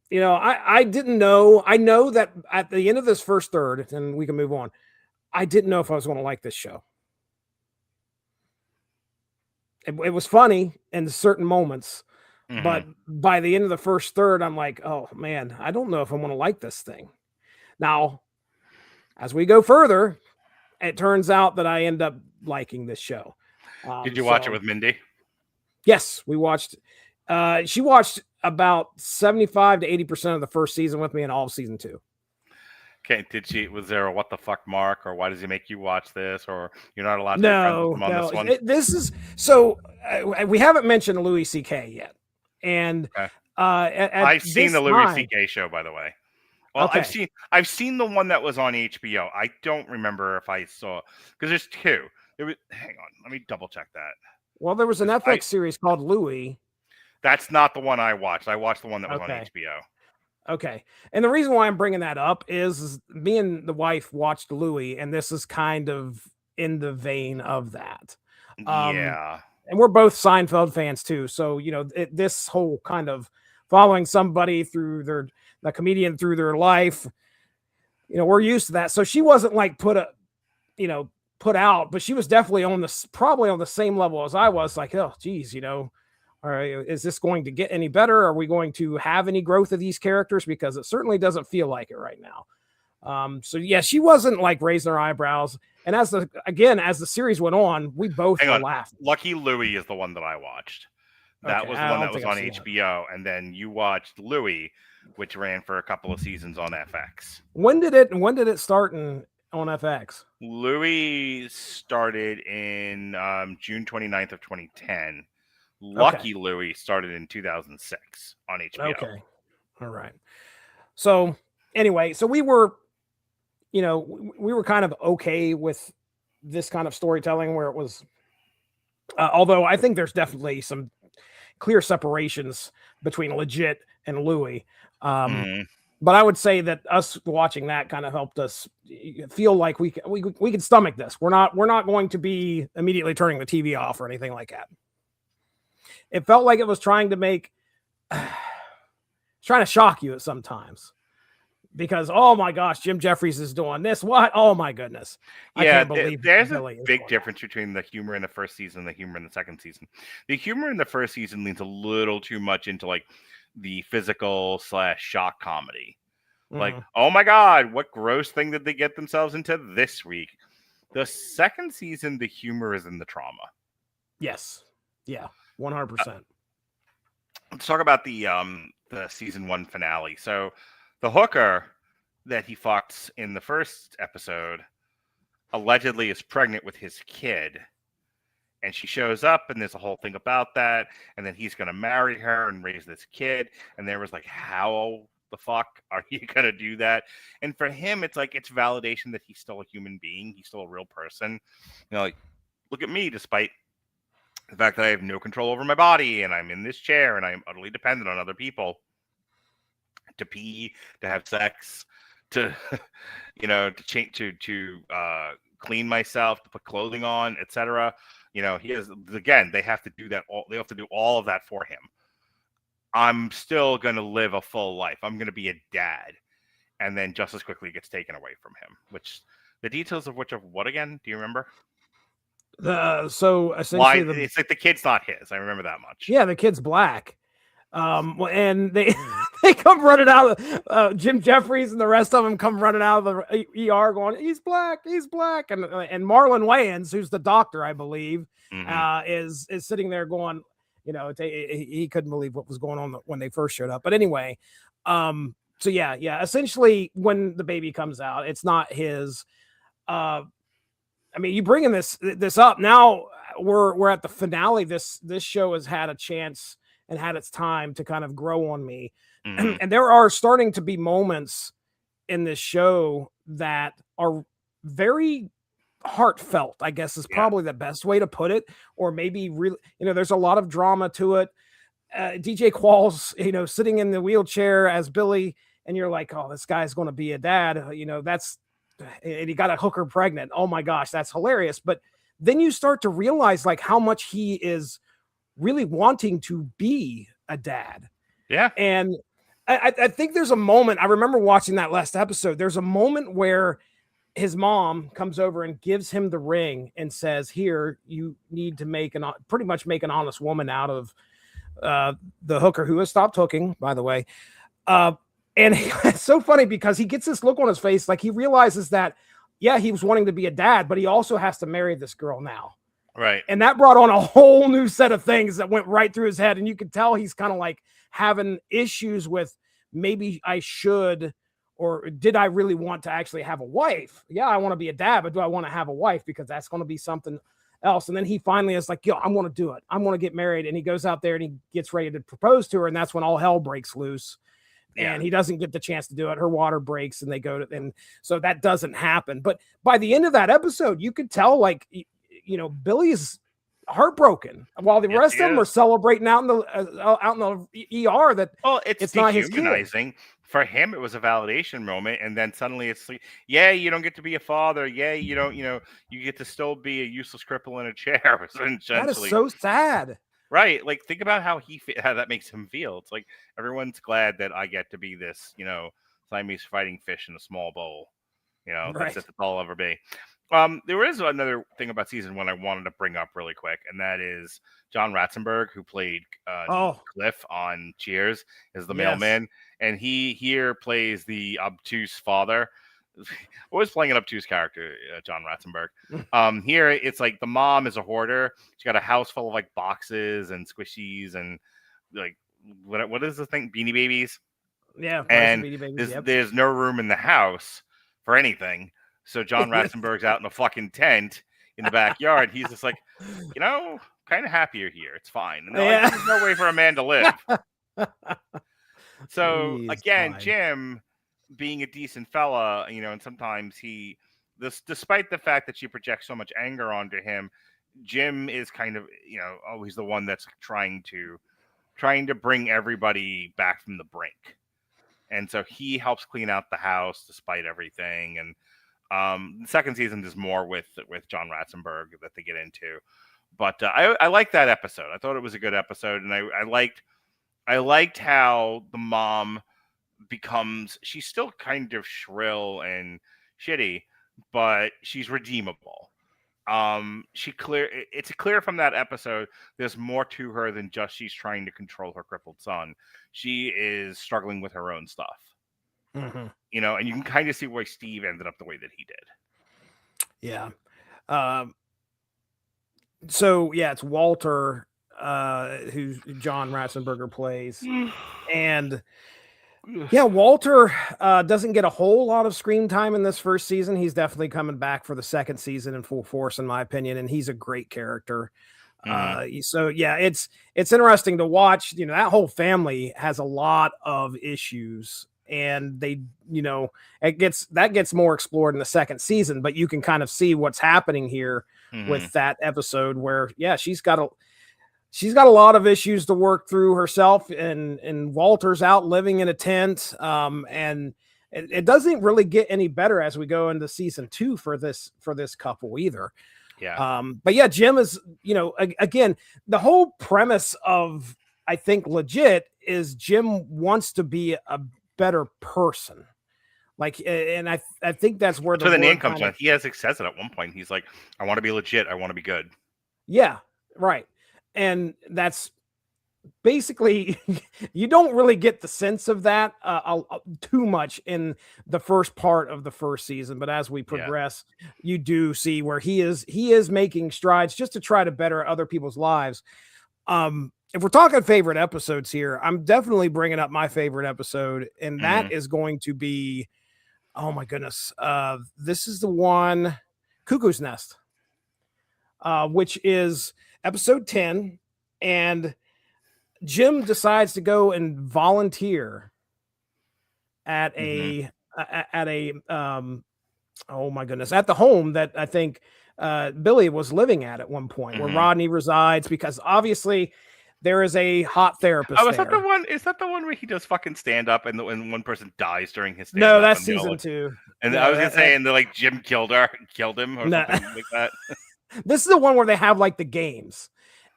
you know, I didn't know. I know that at the end of this first third, and we can move on, I didn't know if I was going to like this show. It was funny in certain moments. But by the end of the first third, I'm like, oh man, I don't know if I'm going to like this thing. Now, as we go further, it turns out that I end up liking this show. Did you watch it with Mindy? Yes, we watched. She watched about 75 to 80% of the first season with me and all of season 2. Okay, was there a what the fuck Mark, or why does he make you watch this, or you're not allowed to be friends with him on this one? This is so we haven't mentioned Louis C.K. yet. And I've seen the Louis C.K. show, by the way. Well, okay. I've seen the one that was on HBO. I don't remember if I saw, because there's 2. Hang on, let me double check that. Well, there was an FX series called Louis. That's not the one I watched. I watched the one that was on HBO. Okay. And the reason why I'm bringing that up is me and the wife watched Louis, and this is kind of in the vein of that. Yeah. And we're both Seinfeld fans too. So, you know, this whole kind of following somebody through the comedian through their life, you know, we're used to that. So she wasn't like put out, but she was definitely probably on the same level as I was, like, oh geez, you know, is this going to get any better? Are we going to have any growth of these characters? Because it certainly doesn't feel like it right now. So yeah, she wasn't like raising her eyebrows. And as the series went on, we both were laughing. Lucky Louie is the one that I watched. That was the one that was on HBO, and then you watched Louie, which ran for a couple of seasons on FX. When did it start on FX? Louie started in June 29th of 2010. Lucky Louie started in 2006 on HBO. Okay. All right. So anyway, so we were kind of okay with this kind of storytelling where it was, although I think there's definitely some clear separations between legit and Louis. But I would say that us watching that kind of helped us feel like we can stomach this. We're not going to be immediately turning the TV off or anything like that. It felt like it was trying to shock you at sometimes. Because, oh my gosh, Jim Jefferies is doing this. What? Oh my goodness. I can't believe there's a big difference between the humor in the first season and the humor in the second season. The humor in the first season leans a little too much into like the physical / shock comedy. Like, oh my God, what gross thing did they get themselves into this week? The second season, the humor is in the trauma. Yes. Yeah. 100%. Let's talk about the season 1 finale. So the hooker that he fucks in the first episode allegedly is pregnant with his kid. And she shows up, and there's a whole thing about that. And then he's going to marry her and raise this kid. And there was like, how the fuck are you going to do that? And for him, it's like, it's validation that he's still a human being. He's still a real person. You know, like, look at me, despite the fact that I have no control over my body and I'm in this chair and I'm utterly dependent on other people to pee, to have sex, to, you know, to change, to clean myself, to put clothing on, etc. You know, he is, again, they have to do that. They have to do all of that for him. I'm still going to live a full life. I'm going to be a dad. And then just as quickly gets taken away from him, which the details of which of what again? Do you remember? So essentially, it's like the kid's not his. I remember that much. Yeah, the kid's black. And they they come running out. Jim Jefferies and the rest of them come running out of the ER, going, "He's black, he's black." And Marlon Wayans, who's the doctor, I believe, is sitting there going, you know, he couldn't believe what was going on when they first showed up. But anyway, so yeah. Essentially, when the baby comes out, it's not his. I mean, you bringing this up now. We're at the finale. This show has had a chance and had its time to kind of grow on me. And there are starting to be moments in this show that are very heartfelt, I guess is probably the best way to put it. Or maybe really, you know, there's a lot of drama to it. DJ Qualls, you know, sitting in the wheelchair as Billy, and you're like, oh, this guy's going to be a dad. You know, and he got a hooker pregnant. Oh my gosh, that's hilarious. But then you start to realize like how much he is really wanting to be a dad. Yeah. And I think there's a moment, I remember watching that last episode. There's a moment where his mom comes over and gives him the ring and says, here, you need to pretty much make an honest woman out of the hooker who has stopped hooking, by the way. And it's so funny because he gets this look on his face. Like he realizes that, yeah, he was wanting to be a dad, but he also has to marry this girl now. Right. And that brought on a whole new set of things that went right through his head. And you could tell he's kind of like having issues with maybe I should, or did I really want to actually have a wife? Yeah, I want to be a dad, but do I want to have a wife? Because that's going to be something else. And then he finally is like, yo, I'm going to do it. I'm going to get married. And he goes out there and he gets ready to propose to her. And that's when all hell breaks loose. Yeah. And he doesn't get the chance to do it. Her water breaks and they go to, and so that doesn't happen. But by the end of that episode, you could tell like, you know, Billy's heartbroken while the rest of them are celebrating out in the ER that it's not his dehumanizing. For him, it was a validation moment, and then suddenly it's like, yeah, you don't get to be a father. Yeah, you don't, you know, you get to still be a useless cripple in a chair. That is so sad. Right. Like, think about how how that makes him feel. It's like everyone's glad that I get to be this, you know, Siamese fighting fish in a small bowl. You know, that's all I'll ever be. There is another thing about season 1 I wanted to bring up really quick, and that is John Ratzenberg, who played Cliff on Cheers, is the mailman, and he here plays the obtuse father. Always playing an obtuse character, John Ratzenberg. Here it's like the mom is a hoarder. She's got a house full of like boxes and squishies and like what is the thing? Beanie Babies. Yeah, and Beanie Babies, there's no room in the house for anything. So John Ratzenberg's out in a fucking tent in the backyard. He's just like, you know, kind of happier here. It's fine. And like, there's no way for a man to live. So again, Jim, being a decent fella, you know, and sometimes despite the fact that she projects so much anger onto him, Jim is kind of, you know, always the one that's trying to bring everybody back from the brink. And so he helps clean out the house despite everything. And the second season is more with John Ratzenberg that they get into. But I liked that episode. I thought it was a good episode. And I liked how the mom she's still kind of shrill and shitty, but she's redeemable. It's clear from that episode there's more to her than just she's trying to control her crippled son. She is struggling with her own stuff. Mm-hmm. You know, and you can kind of see why Steve ended up the way that he did. Yeah. So yeah, it's Walter who John Ratzenberger plays. And Yeah, Walter doesn't get a whole lot of screen time in this first season. He's definitely coming back for the second season in full force, in my opinion, and he's a great character. So yeah, it's interesting to watch. You know, that whole family has a lot of issues, and they, you know, that gets more explored in the second season. But you can kind of see what's happening here with that episode, where yeah, she's got a lot of issues to work through herself, and Walter's out living in a tent. And it doesn't really get any better as we go into season 2 for this couple either. Yeah. But yeah, Jim is, you know, again, the whole premise of, I think, legit is Jim wants to be a better person. Like, and I think that's where the name comes from. He says it at one point. He's like, I want to be legit. I want to be good. Yeah, right. And that's basically, you don't really get the sense of that too much in the first part of the first season, but as we progress, you do see where he is making strides just to try to better other people's lives. If we're talking favorite episodes here, I'm definitely bringing up my favorite episode, and that is going to be, oh my goodness, this is the one, Cuckoo's Nest, which is episode 10, and Jim decides to go and volunteer at a oh my goodness, at the home that I think Billy was living at one point, where Rodney resides, because obviously there is a hot therapist. Oh, is that the one? Is that the one where he does fucking stand up and one person dies during his stand No, up? that's season 2. And I was gonna say, and like Jim killed him or something like that. This is the one where they have like the games.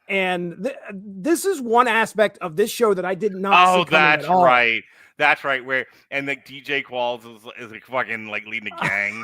And this is one aspect of this show that I did not see coming at all. Right. That's right. Where and like DJ Qualls is like fucking like leading a gang.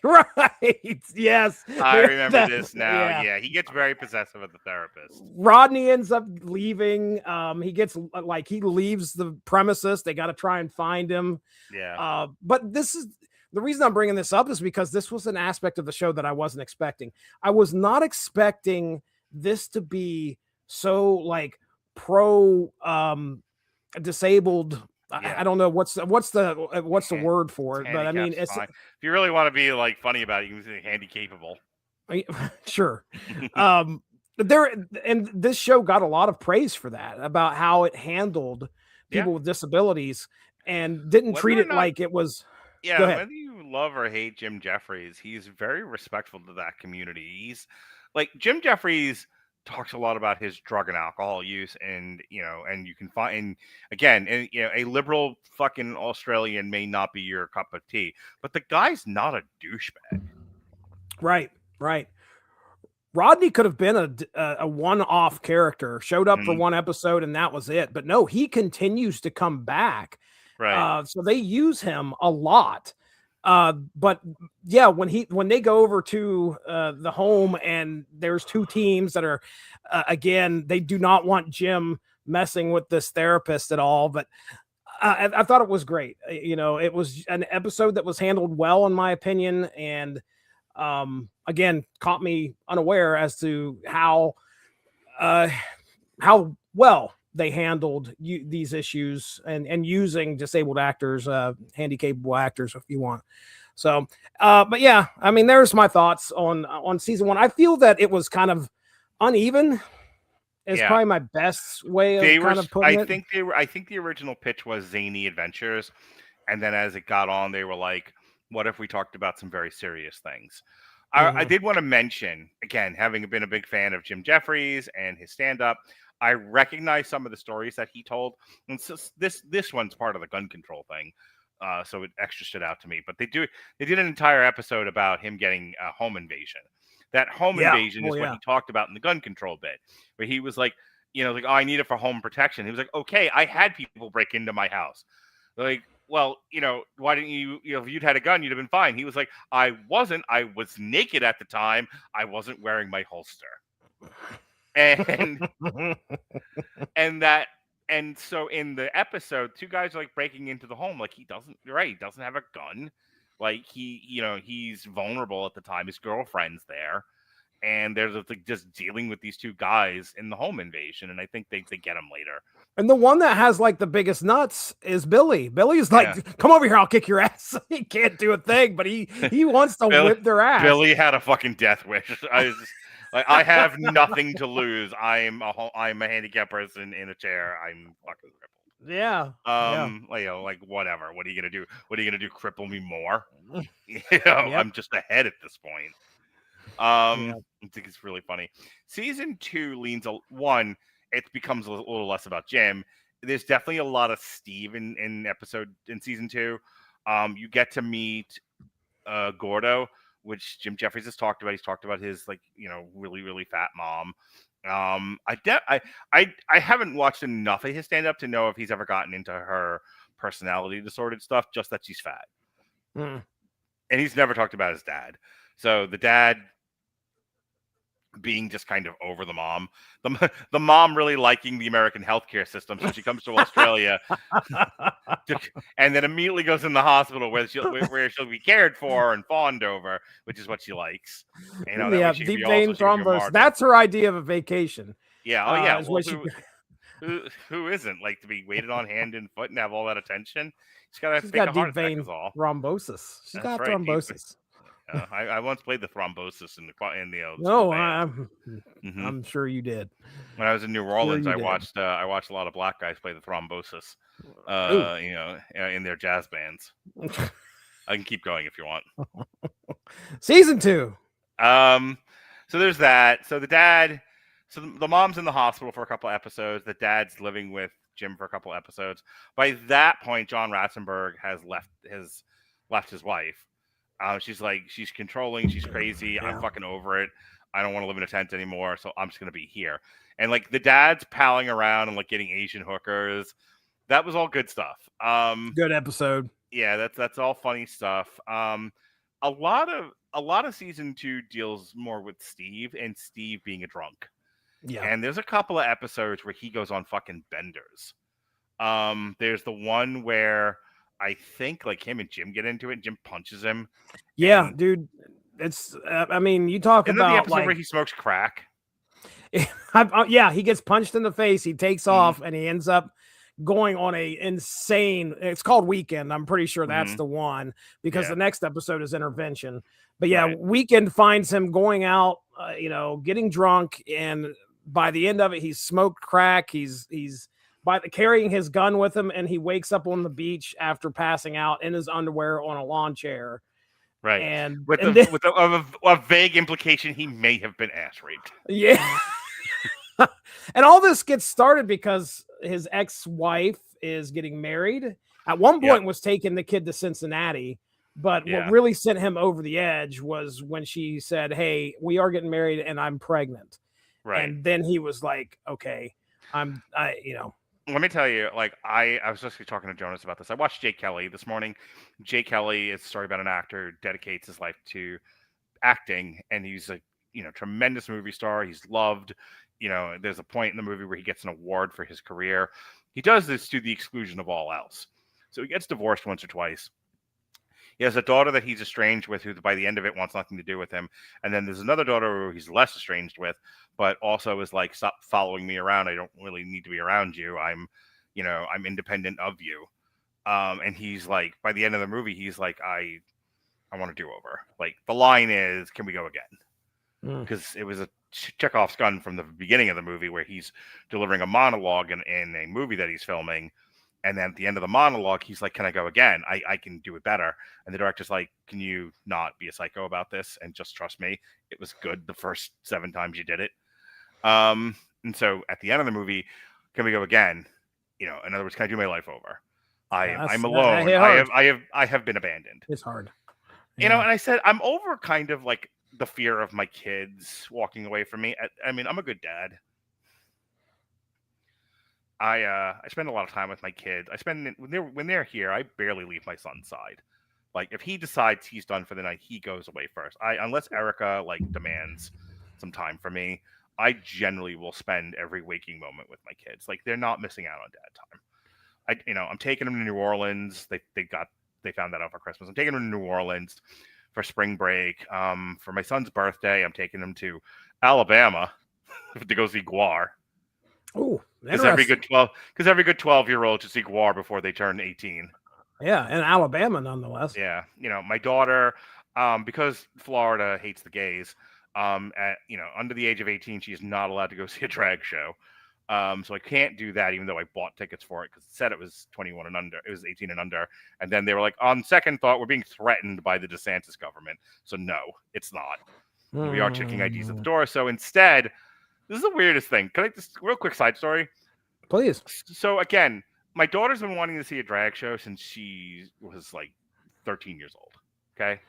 Right. Yes. I remember this now. Yeah. He gets very possessive of the therapist. Rodney ends up leaving. He leaves the premises. They got to try and find him. Yeah. But this is the reason I'm bringing this up, is because this was an aspect of the show that I wasn't expecting. I was not expecting this to be so like pro disabled. I don't know what's the word for it, but I mean, it's fine. If you really want to be like funny about it, you can say handy capable. Sure. This show got a lot of praise for that, about how it handled people with disabilities and didn't treat it like it was. Yeah, whether you love or hate Jim Jefferies, he's very respectful to that community. He's like, Jim Jefferies talks a lot about his drug and alcohol use, and and you can find, again, a liberal fucking Australian may not be your cup of tea, but the guy's not a douchebag. Right. Rodney could have been a one-off character, showed up for one episode and that was it. But no, he continues to come back. Right. So they use him a lot. But yeah, when they go over to the home, and there's two teams that are again, they do not want Jim messing with this therapist at all. But I thought it was great. It was an episode that was handled well, in my opinion, and again, caught me unaware as to how well they handled these issues and using disabled actors, handicapable actors, if you want. So, but yeah, I mean, there's my thoughts on season 1. I feel that it was kind of uneven. Is probably my best way of kind of putting it. I think the original pitch was zany adventures, and then as it got on, they were like, "What if we talked about some very serious things?" I did want to mention, again, having been a big fan of Jim Jefferies and his stand-up, I recognize some of the stories that he told. And so this one's part of the gun control thing, so it extra stood out to me. But they did an entire episode about him getting a home invasion. That home invasion is what he talked about in the gun control bit, where he was like, oh, I need it for home protection. He was like, okay, I had people break into my house. Like, well, why didn't you, if you'd had a gun, you'd have been fine. He was like, I wasn't. I was naked at the time. I wasn't wearing my holster. And and so in the episode, two guys are like breaking into the home. Like, he doesn't have a gun. Like, he's vulnerable at the time. His girlfriend's there. and they're just dealing with these two guys in the home invasion, and I think they get them later. And the one that has like the biggest nuts is Billy. Billy's like, come over here, I'll kick your ass. He can't do a thing, but he wants to whip their ass. Billy had a fucking death wish. I was just, like, I have nothing to lose. I'm a handicapped person in a chair. I'm fucking crippled. Yeah. Like whatever. What are you gonna do? What are you gonna do? Cripple me more? I'm just ahead at this point. I think it's really funny. Season 2 leans one. It becomes a little less about Jim. There's definitely a lot of Steve in season 2. You get to meet Gordo, which Jim Jefferies has talked about. He's talked about his really, really fat mom. I haven't watched enough of his stand-up to know if he's ever gotten into her personality disordered stuff, just that she's fat. And he's never talked about his dad. So the dad being just kind of over the mom, the mom really liking the American healthcare system, so she comes to Australia and then immediately goes in the hospital where she'll be cared for and fawned over, which is what she likes. Deep vein thrombosis. That's her idea of a vacation. Yeah. Who isn't like to be waited on hand and foot and have all that attention? She's got deep vein thrombosis. She's got thrombosis. I once played the thrombosis in the No, I'm sure you did. When I was in New Orleans, I watched a lot of black guys play the thrombosis. In their jazz bands. I can keep going if you want. Season 2. So there's that. So the mom's in the hospital for a couple episodes. The dad's living with Jim for a couple episodes. By that point, John Ratzenberg has left his wife. She's controlling. She's crazy. Yeah. I'm fucking over it. I don't want to live in a tent anymore. So I'm just going to be here. And like the dad's palling around and like getting Asian hookers. That was all good stuff. Good episode. Yeah, that's all funny stuff. A lot of season 2 deals more with Steve and Steve being a drunk. Yeah. And there's a couple of episodes where he goes on fucking benders. There's the one where I think like him and Jim get into it. And Jim punches him. Yeah, dude. It's. You talk about the episode where he smokes crack. Yeah, he gets punched in the face. He takes off, and he ends up going on a insane. It's called Weekend. I'm pretty sure that's the one because the next episode is Intervention. But yeah, Weekend finds him going out, getting drunk, and by the end of it, he's smoked crack. He's carrying his gun with him, and he wakes up on the beach after passing out in his underwear on a lawn chair. Right. And with a vague implication he may have been ass raped. Yeah. And all this gets started because his ex-wife is getting married. At one point was taking the kid to Cincinnati, but what really sent him over the edge was when she said, "Hey, we are getting married and I'm pregnant." Right. And then he was like, "Okay, Let me tell you, like I was just talking to Jonas about this. I watched Jake Kelly this morning. Jake Kelly is a story about an actor who dedicates his life to acting, and he's a tremendous movie star. He's loved. There's a point in the movie where he gets an award for his career. He does this to the exclusion of all else. So he gets divorced once or twice. He has a daughter that he's estranged with, who by the end of it wants nothing to do with him. And then there's another daughter who he's less estranged with, but also is like, stop following me around. I don't really need to be around you. I'm independent of you. And he's like, by the end of the movie, he's like, I want to do over. Like the line is, can we go again? Because it was a Chekhov's gun from the beginning of the movie where he's delivering a monologue in a movie that he's filming. And then at the end of the monologue, he's like, can I go again? I can do it better. And the director's like, can you not be a psycho about this and just trust me? It was good the first 7 times you did it. And so at the end of the movie, can we go again? In other words, can I do my life over? I'm alone. I have been abandoned. It's hard. And I said, I'm over kind of like the fear of my kids walking away from me. I'm a good dad. I spend a lot of time with my kids. When they're here, I barely leave my son's side. Like if he decides he's done for the night, he goes away first. Unless Erica demands some time for me, I generally will spend every waking moment with my kids. Like they're not missing out on dad time. I'm taking them to New Orleans. They found that out for Christmas. I'm taking them to New Orleans for spring break. For my son's birthday, I'm taking him to Alabama to go see Guar. Oh, Because every good 12-year-old should see Guar before they turn 18. Yeah, in Alabama, nonetheless. Yeah, my daughter, because Florida hates the gays, under the age of 18, she is not allowed to go see a drag show. So I can't do that, even though I bought tickets for it because it said it was 21 and under. It was 18 and under. And then they were like, on second thought, we're being threatened by the DeSantis government. So no, it's not. We are checking IDs at the door. So instead, this is the weirdest thing. Can I just real quick side story? Please. So again, my daughter's been wanting to see a drag show since she was like 13 years old. Okay.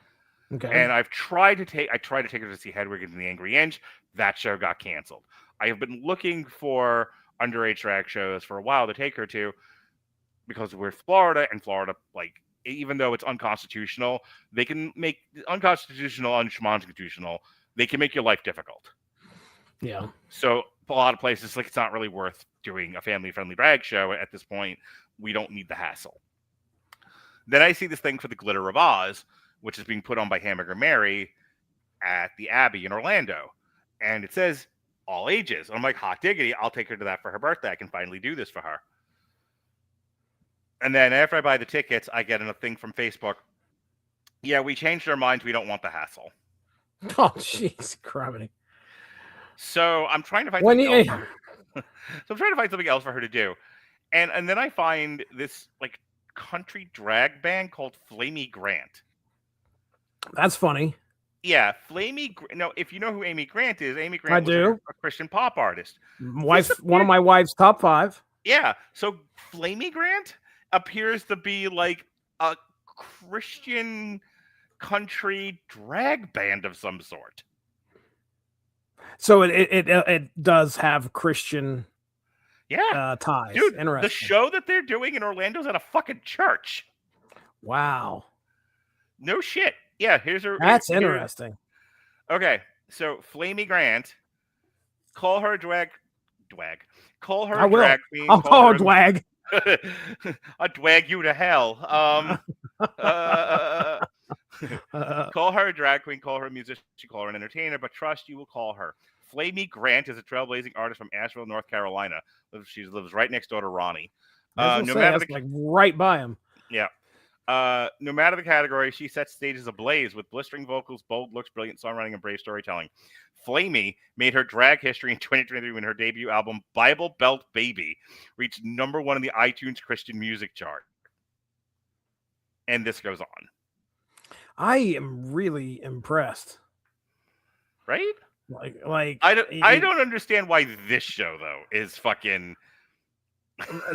And I tried to take her to see Hedwig and the Angry Inch. That show got canceled. I have been looking for underage drag shows for a while to take her to because we're Florida, and Florida, like, even though it's unconstitutional, they can make unconstitutional, unconstitutional. They can make your life difficult. Yeah. So a lot of places, like, it's not really worth doing a family-friendly drag show at this point. We don't need the hassle. Then I see this thing for the Glitter of Oz, which is being put on by Hamburger Mary at the Abbey in Orlando. And it says all ages. And I'm like, hot diggity, I'll take her to that for her birthday. I can finally do this for her. And then after I buy the tickets, I get a thing from Facebook. Yeah, we changed our minds. We don't want the hassle. Oh, jeez, crumbly. So I'm trying to find something else. So I'm trying to find something else for her to do. And then I find this like country drag band called Flamey Grant. That's funny. Yeah, No, if you know who Amy Grant is, Amy Grant was a Christian pop artist. One of my wife's top 5. Yeah, so Flamey Grant appears to be like a Christian country drag band of some sort. So it does have Christian ties. Dude, interesting. The show that they're doing in Orlando is at a fucking church. Wow. No shit. Yeah, here's her. That's interesting. Okay, so Flamey Grant, call her drag. Call her drag queen. I'll call her dwag. I'll drag you to hell. Call her a drag queen, call her a musician, call her an entertainer, but trust you will call her. Flamey Grant is a trailblazing artist from Asheville, North Carolina. She lives right next door to Ronnie. Like right by him. Yeah. No matter the category, she sets stages ablaze with blistering vocals, bold looks, brilliant songwriting, and brave storytelling. Flamey made her drag history in 2023 when her debut album, Bible Belt Baby, reached #1 in the iTunes Christian music chart. And this goes on. I am really impressed. Right? Like I don't understand why this show though is fucking.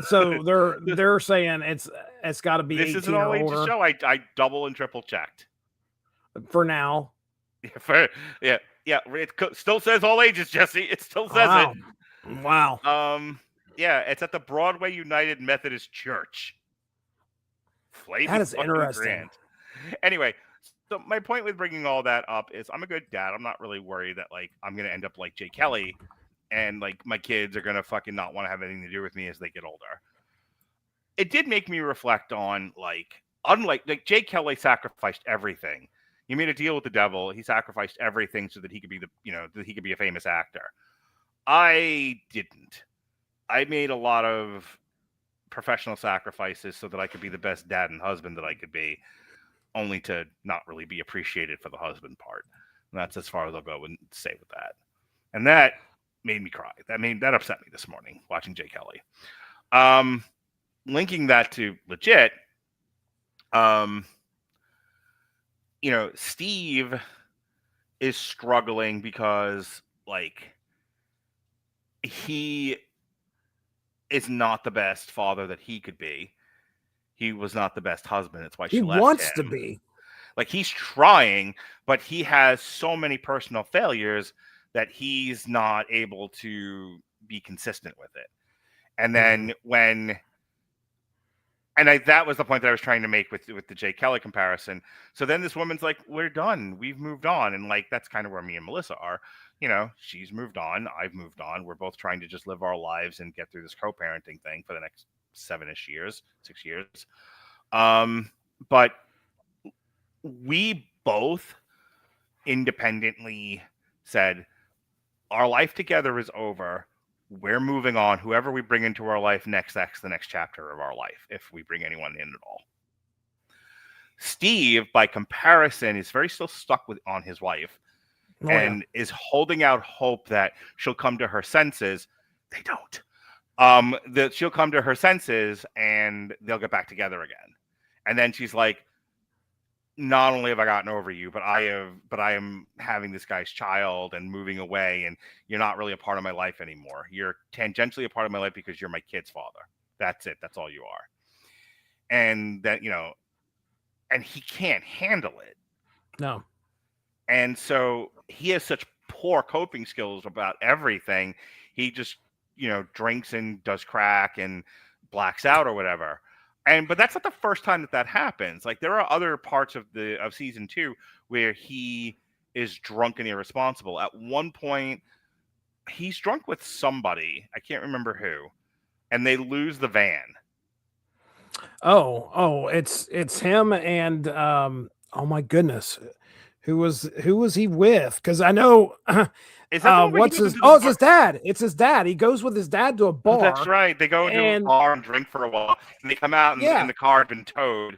So they're saying it's got to be. This is an all ages show. I double and triple checked. For now. Yeah. It still says all ages, Jesse. It still says it. Wow. Yeah, it's at the Broadway United Methodist Church. That is interesting. Grand. Anyway, so my point with bringing all that up is I'm a good dad. I'm not really worried that like I'm gonna end up like Jay Kelly, and like my kids are gonna fucking not want to have anything to do with me as they get older. It did make me reflect on unlike Jay Kelly sacrificed everything. He made a deal with the devil. He sacrificed everything so that he could be that he could be a famous actor. I didn't. I made a lot of professional sacrifices so that I could be the best dad and husband that I could be, only to not really be appreciated for the husband part. And that's as far as I'll go and say with that. And that made me cry. That upset me this morning watching Jay Kelly. Linking that to legit, Steve is struggling because he is not the best father that he could be. He was not the best husband. That's why she left him. He wants to be. He's trying, but he has so many personal failures that he's not able to be consistent with it. And then that was the point that I was trying to make with the Jay Kelly comparison. So then this woman's like, we're done. We've moved on. And that's kind of where me and Melissa are. She's moved on. I've moved on. We're both trying to just live our lives and get through this co-parenting thing for the next 6 years. But we both independently said, our life together is over. We're moving on. Whoever we bring into our life next, that's the next chapter of our life, if we bring anyone in at all. Steve, by comparison, is very still stuck on his wife and is holding out hope that she'll come to her senses. They don't. That she'll come to her senses and they'll get back together again. And then she's like, not only have I gotten over you, but I am having this guy's child and moving away, and you're not really a part of my life anymore. You're tangentially a part of my life because you're my kid's father. That's it. That's all you are. And that, and he can't handle it. No. And so he has such poor coping skills about everything. He just, drinks and does crack and blacks out or whatever. But that's not the first time that happens. Like, there are other parts of season 2 where he is drunk and irresponsible. At one point, he's drunk with somebody. I can't remember who. And they lose the van. Oh, it's him and oh my goodness. Who was he with? Because I know Is that what's his? Oh, it's his dad. It's his dad. He goes with his dad to a bar. That's right. They go to a bar and drink for a while, and they come out and the car had been towed,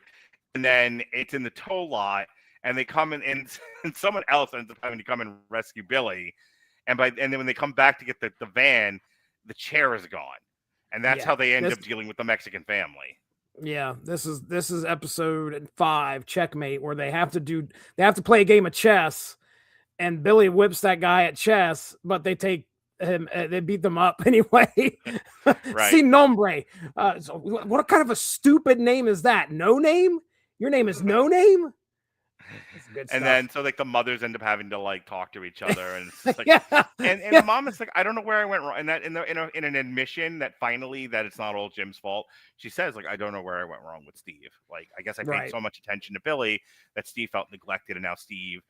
and then it's in the tow lot, and they come in, and someone else ends up having to come and rescue Billy, and then when they come back to get the van, the chair is gone, and that's how they end up dealing with the Mexican family. Yeah, this is episode 5, Checkmate, where they have to play a game of chess. And Billy whips that guy at chess, but they take him. They beat them up anyway. Right. Sin nombre. So what kind of a stupid name is that? No name? Your name is No Name? That's good stuff. And then so the mothers end up having to talk to each other, and it's just and the mom is like, I don't know where I went wrong. And that in an admission that finally that it's not all Jim's fault, she says I don't know where I went wrong with Steve. I guess I paid so much attention to Billy that Steve felt neglected, and now Steve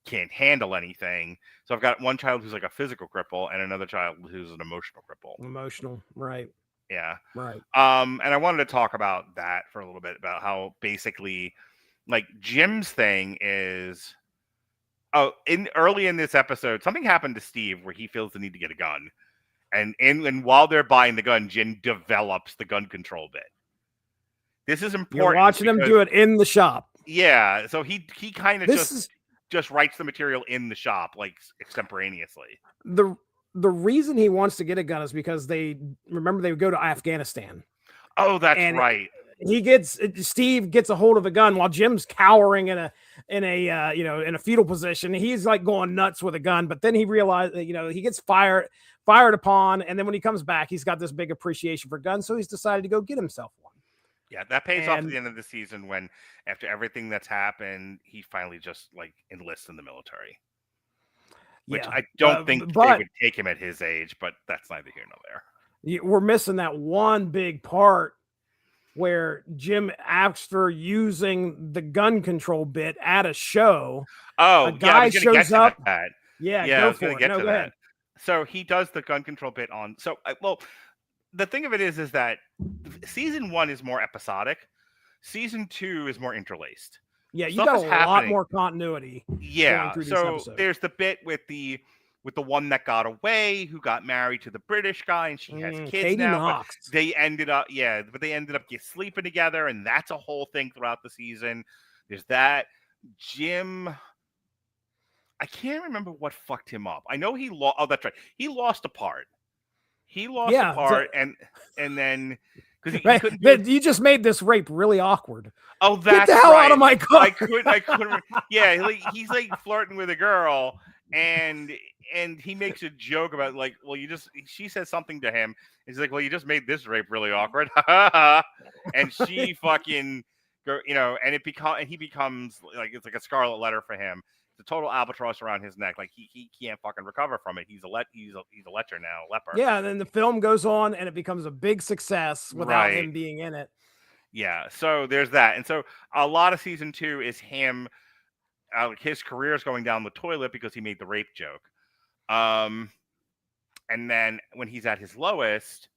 can't handle anything. So I've got one child who's like a physical cripple and another child who's an emotional cripple. Emotional, right. Yeah. Right. And I wanted to talk about that for a little bit, about how basically Jim's thing is early in this episode, something happened to Steve where he feels the need to get a gun. And while they're buying the gun, Jim develops the gun control bit. This is important. You're watching him do it in the shop. Yeah. So he kind of just writes the material in the shop, extemporaneously. The reason he wants to get a gun is because they would go to Afghanistan. Oh, that's right. Steve gets a hold of a gun while Jim's cowering in a fetal position. He's going nuts with a gun, but then he realized that, he gets fired upon. And then when he comes back, he's got this big appreciation for guns. So he's decided to go get himself one. Yeah, that pays off at the end of the season when, after everything that's happened, he finally just enlists in the military. Which I don't think they would take him at his age, but that's neither here nor there. We're missing that one big part where Jim asks for using the gun control bit at a show. Oh, a guy shows up. Yeah, I was going to get to go that. ahead. So he does the gun control bit on. So, the thing of it is that season 1 is more episodic. Season 2 is more interlaced. Yeah, you got a lot more continuity. Yeah, so there's the bit with the one that got away, who got married to the British guy, and she has kids Katie now. Knox. But they ended up sleeping together, and that's a whole thing throughout the season. There's that. Jim, I can't remember what fucked him up. I know he lost. Oh, that's right. He lost a part. A part, and then because he couldn't. You just made this rape really awkward. Oh, that's Get the hell right. out of my car. I couldn't. Yeah, he's flirting with a girl, and he makes a joke about she says something to him. He's like, well, you just made this rape really awkward, and she fucking and he becomes it's like a scarlet letter for him. It's a total albatross around his neck. He can't fucking recover from it. He's a leper now. Yeah, and then the film goes on and it becomes a big success without him being in it. Yeah, so there's that. And so a lot of season 2 is him, his career is going down the toilet because he made the rape joke. And then when he's at his lowest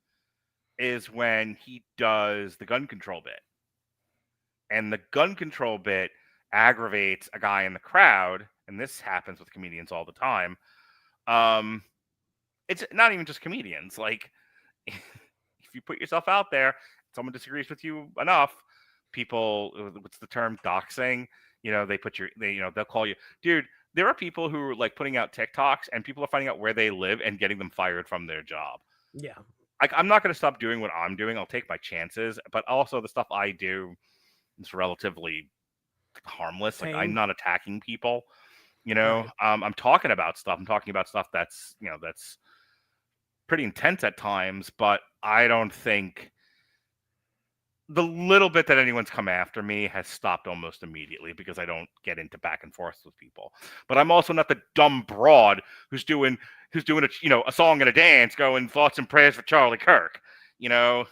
is when he does the gun control bit. And the gun control bit aggravates a guy in the crowd, and this happens with comedians all the time. It's not even just comedians. Like, if you put yourself out there, someone disagrees with you enough, people, what's the term, doxing? They'll call you, dude. There are people who are like putting out TikToks, and people are finding out where they live and getting them fired from their job. Yeah. I'm not going to stop doing what I'm doing. I'll take my chances, but also the stuff I do is relatively harmless. Like, I'm not attacking people. Right. I'm talking about stuff. I'm talking about stuff that's that's pretty intense at times, but I don't think the little bit that anyone's come after me has stopped almost immediately, because I don't get into back and forth with people. But I'm also not the dumb broad who's doing a song and a dance going thoughts and prayers for Charlie Kirk. That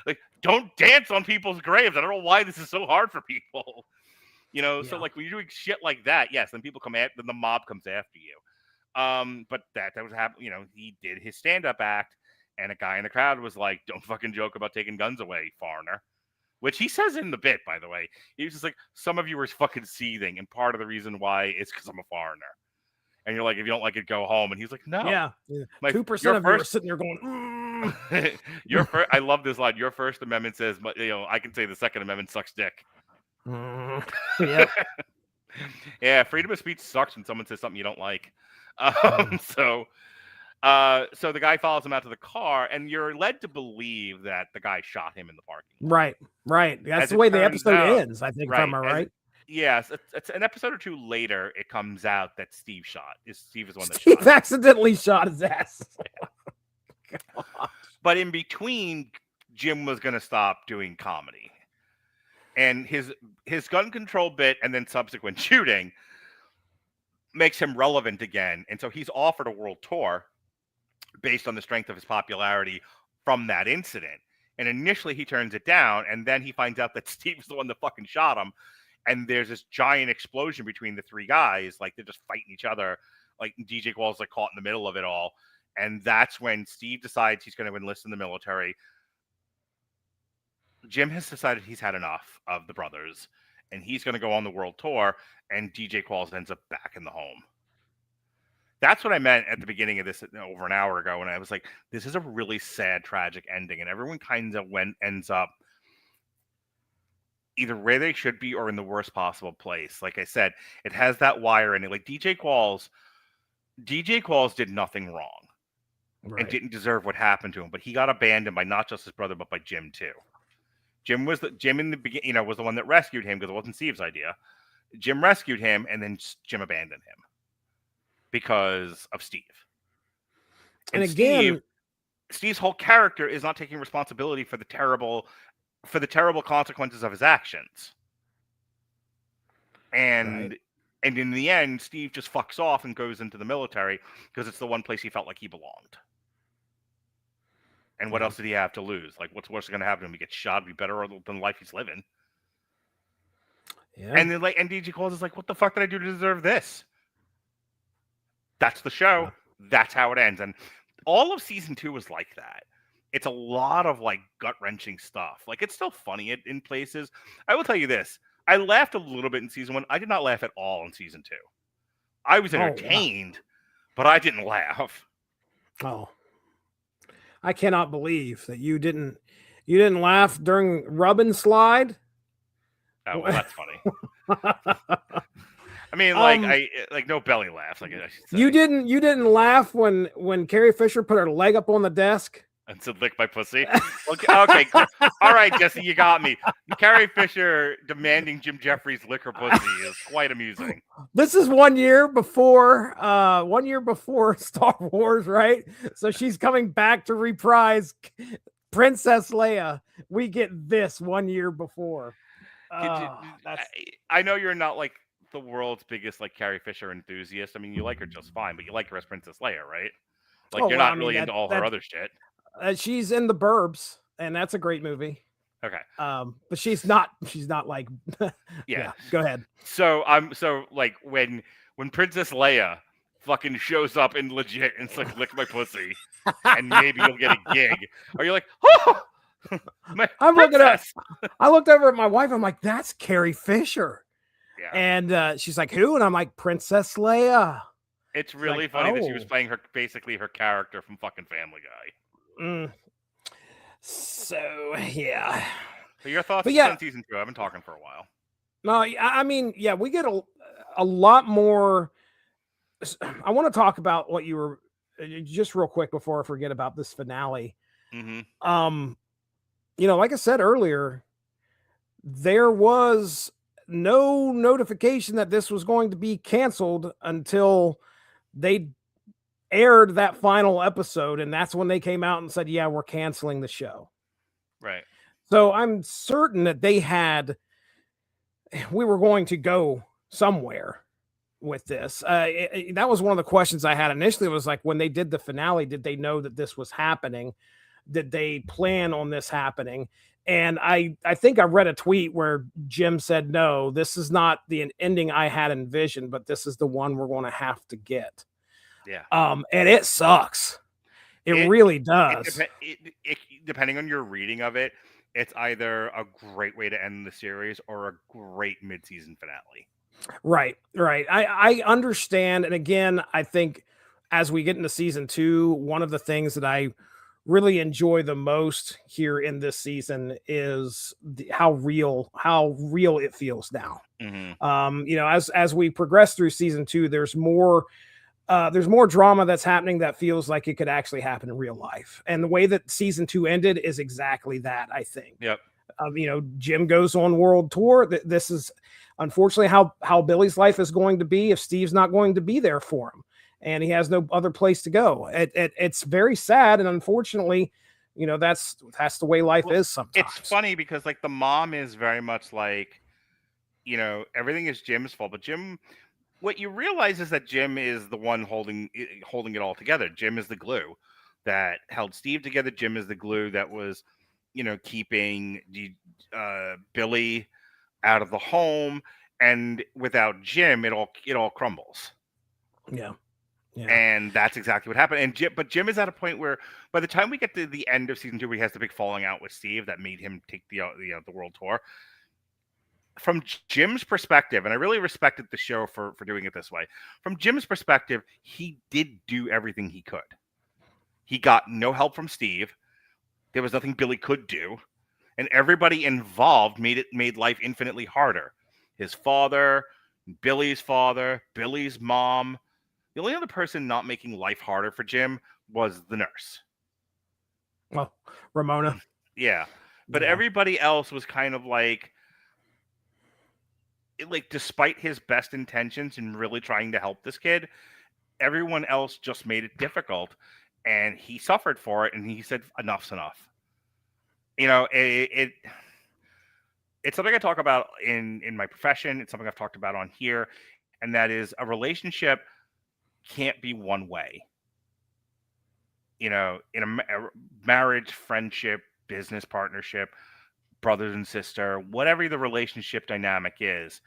like, don't dance on people's graves. I don't know why this is so hard for people. So like, when you're doing shit like that, yes, then then the mob comes after you. But that was happening. He did his stand-up act, and a guy in the crowd was like, "Don't fucking joke about taking guns away, foreigner," which he says in the bit, by the way. He was just like, "Some of you are fucking seething, and part of the reason why is because I'm a foreigner." And you're like, "If you don't like it, go home." And he's like, "No." Yeah. Like, 2% of you are sitting there going, I love this line. Your First Amendment says, I can say the Second Amendment sucks dick. Yep. Yeah, freedom of speech sucks when someone says something you don't like. So the guy follows him out to the car, and you're led to believe that the guy shot him in the parking lot. Right. That's As the it way the turns episode out, ends, I think, if I'm right. Yes, it's an episode or two later, it comes out that Steve is the one that Steve shot him. accidentally shot his ass. But in between, Jim was going to stop doing comedy. And his gun control bit and then subsequent shooting makes him relevant again. And so he's offered a world tour based on the strength of his popularity from that incident. And initially he turns it down, and then he finds out that Steve's the one that fucking shot him. And there's this giant explosion between the three guys. Like, they're just fighting each other. Like, DJ Qualls like caught in the middle of it all. And that's when Steve decides he's going to enlist in the military. Jim has decided he's had enough of the brothers, and he's going to go on the world tour, and DJ Qualls ends up back in the home. That's what I meant at the beginning of this over an hour ago, when I was like, this is a really sad, tragic ending, and everyone kind of ends up either where they should be or in the worst possible place. Like I said, it has that wire in it. Like, DJ Qualls did nothing wrong. Right. And didn't deserve what happened to him, but he got abandoned by not just his brother, but by Jim too. Jim in the beginning, was the one that rescued him, because it wasn't Steve's idea. Jim rescued him, and then Jim abandoned him because of Steve. And again, Steve's whole character is not taking responsibility for the terrible consequences of his actions. And in the end, Steve just fucks off and goes into the military because it's the one place he felt like he belonged. And what else did he have to lose? Like, what's worse going to happen to him? He gets shot, be better than the life he's living. Yeah. And then, like, and DJ Qualls is like, what the fuck did I do to deserve this? That's the show. Yeah. That's how it ends. And all of season 2 was like that. It's a lot of, like, gut-wrenching stuff. Like, it's still funny in places. I will tell you this. I laughed a little bit in season 1. I did not laugh at all in season 2. I was entertained, but I didn't laugh. Oh. I cannot believe that you didn't laugh during Rub and Slide. Oh, well, that's funny. I mean, like no belly laughs. Like, I should say. You didn't laugh when Carrie Fisher put her leg up on the desk and said, "Lick my pussy." Okay. All right, Jesse, you got me. Carrie Fisher demanding Jim Jefferies lick her pussy is quite amusing. This is 1 year before Star Wars, right? So she's coming back to reprise Princess Leia. We get this 1 year before. I know you're not like the world's biggest like Carrie Fisher enthusiast. I mean, you like her just fine, but you like her as Princess Leia, right? Like, you're not really into all her other shit. She's in The Burbs, and that's a great movie. Okay. But she's not like yeah. Go ahead. So like when Princess Leia fucking shows up in legit and it's like, lick my pussy and maybe you'll get a gig. Are you like, oh, I'm looking up. Princess. I looked over at my wife. I'm like, that's Carrie Fisher. Yeah. And she's like, who? And I'm like, Princess Leia. It's really like, funny that she was oh. playing basically her character from fucking Family Guy. So yeah. So your thoughts But yeah. on season 2? I've been talking for a while. No, I mean, yeah, we get a lot more. I want to talk about what you were just real quick before I forget about this finale. Mm-hmm. Like I said earlier, there was no notification that this was going to be canceled until they aired that final episode, and that's when they came out and said, yeah, we're canceling the show. Right. So I'm certain that we were going to go somewhere with this. That was one of the questions I had initially. Was like, when they did the finale, did they know that this was happening? Did they plan on this happening? And I think I read a tweet where Jim said, no, this is not the ending I had envisioned, but this is the one we're going to have to get. Yeah. And it sucks. It really does. Depending on your reading of it, it's either a great way to end the series or a great mid-season finale. Right. I understand. And again, I think as we get into season 2, one of the things that I really enjoy the most here in this season is how real it feels now. Mm-hmm. As we progress through season 2, there's more drama that's happening that feels like it could actually happen in real life. And the way that season 2 ended is exactly that, I think. Yep. Jim goes on world tour. This is unfortunately how Billy's life is going to be if Steve's not going to be there for him, and he has no other place to go. It's very sad, and unfortunately, that's the way life is sometimes. It's funny because like the mom is very much like, everything is Jim's fault, but Jim. What you realize is that Jim is the one holding it all together. Jim is the glue that held Steve together. Jim is the glue that was, keeping Billy out of the home. And without Jim, it all crumbles. Yeah. And that's exactly what happened. But Jim is at a point where by the time we get to the end of season 2, where he has the big falling out with Steve that made him take the world tour. From Jim's perspective, and I really respected the show for doing it this way. From Jim's perspective, he did do everything he could. He got no help from Steve. There was nothing Billy could do, and everybody involved made life infinitely harder. His father, Billy's mom. The only other person not making life harder for Jim was the nurse. Well, Ramona. Yeah, but everybody else was kind of like despite his best intentions in really trying to help this kid, everyone else just made it difficult, and he suffered for it. And he said, "Enough's enough." It's something I talk about in my profession. It's something I've talked about on here, and that is a relationship can't be one way. In a marriage, friendship, business partnership, brothers and sister, whatever the relationship dynamic is,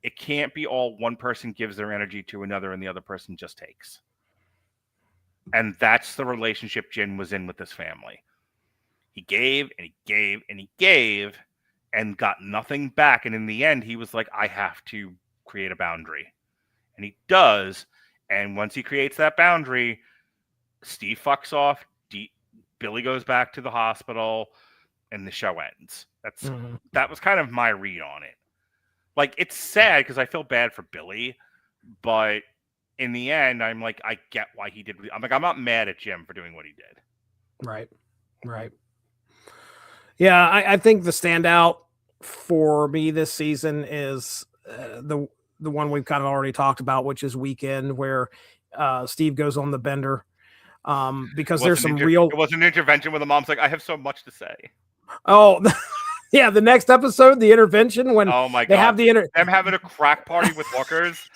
it can't be all one person gives their energy to another and the other person just takes. And that's the relationship Jim was in with this family. He gave and he gave and he gave and got nothing back. And in the end, he was like, I have to create a boundary. And he does. And once he creates that boundary, Steve fucks off. Billy goes back to the hospital. And the show ends. That was kind of my read on it. Like, it's sad because I feel bad for Billy, but in the end, I'm like, I get why he did. I'm not mad at Jim for doing what he did. Right. Yeah, I think the standout for me this season is the one we've kind of already talked about, which is Weekend, where Steve goes on the bender. Because there's some real. It was an intervention where the mom's like, I have so much to say. Oh, yeah. The next episode, the intervention, when they have them having a crack party with hookers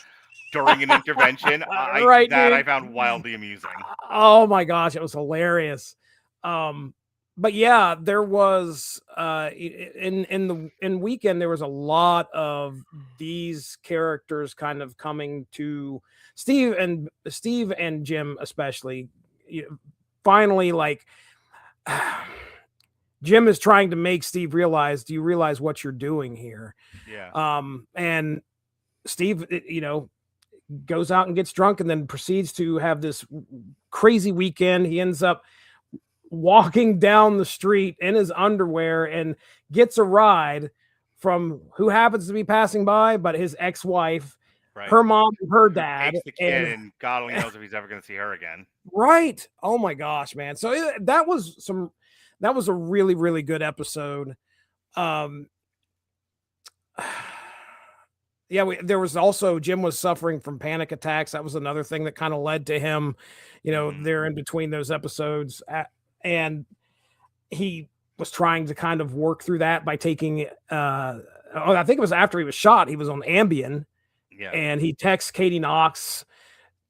during an intervention. I found wildly amusing. Oh my gosh, it was hilarious. But yeah, there was in Weekend there was a lot of these characters kind of coming to Steve and Jim especially. Finally, like. Jim is trying to make Steve realize, do you realize what you're doing here? Yeah. And Steve, goes out and gets drunk and then proceeds to have this crazy weekend. He ends up walking down the street in his underwear and gets a ride from who happens to be passing by, but his ex-wife, Right. her mom, and her dad. Takes the kid, and God only knows if he's ever going to see her again. Right. Oh my gosh, man. So that was a really, really good episode. Yeah, there was also Jim was suffering from panic attacks. That was another thing that kind of led to him, there in between those episodes. And he was trying to kind of work through that by taking, I think it was after he was shot, he was on Ambien. Yeah. And he texts Katie Knox,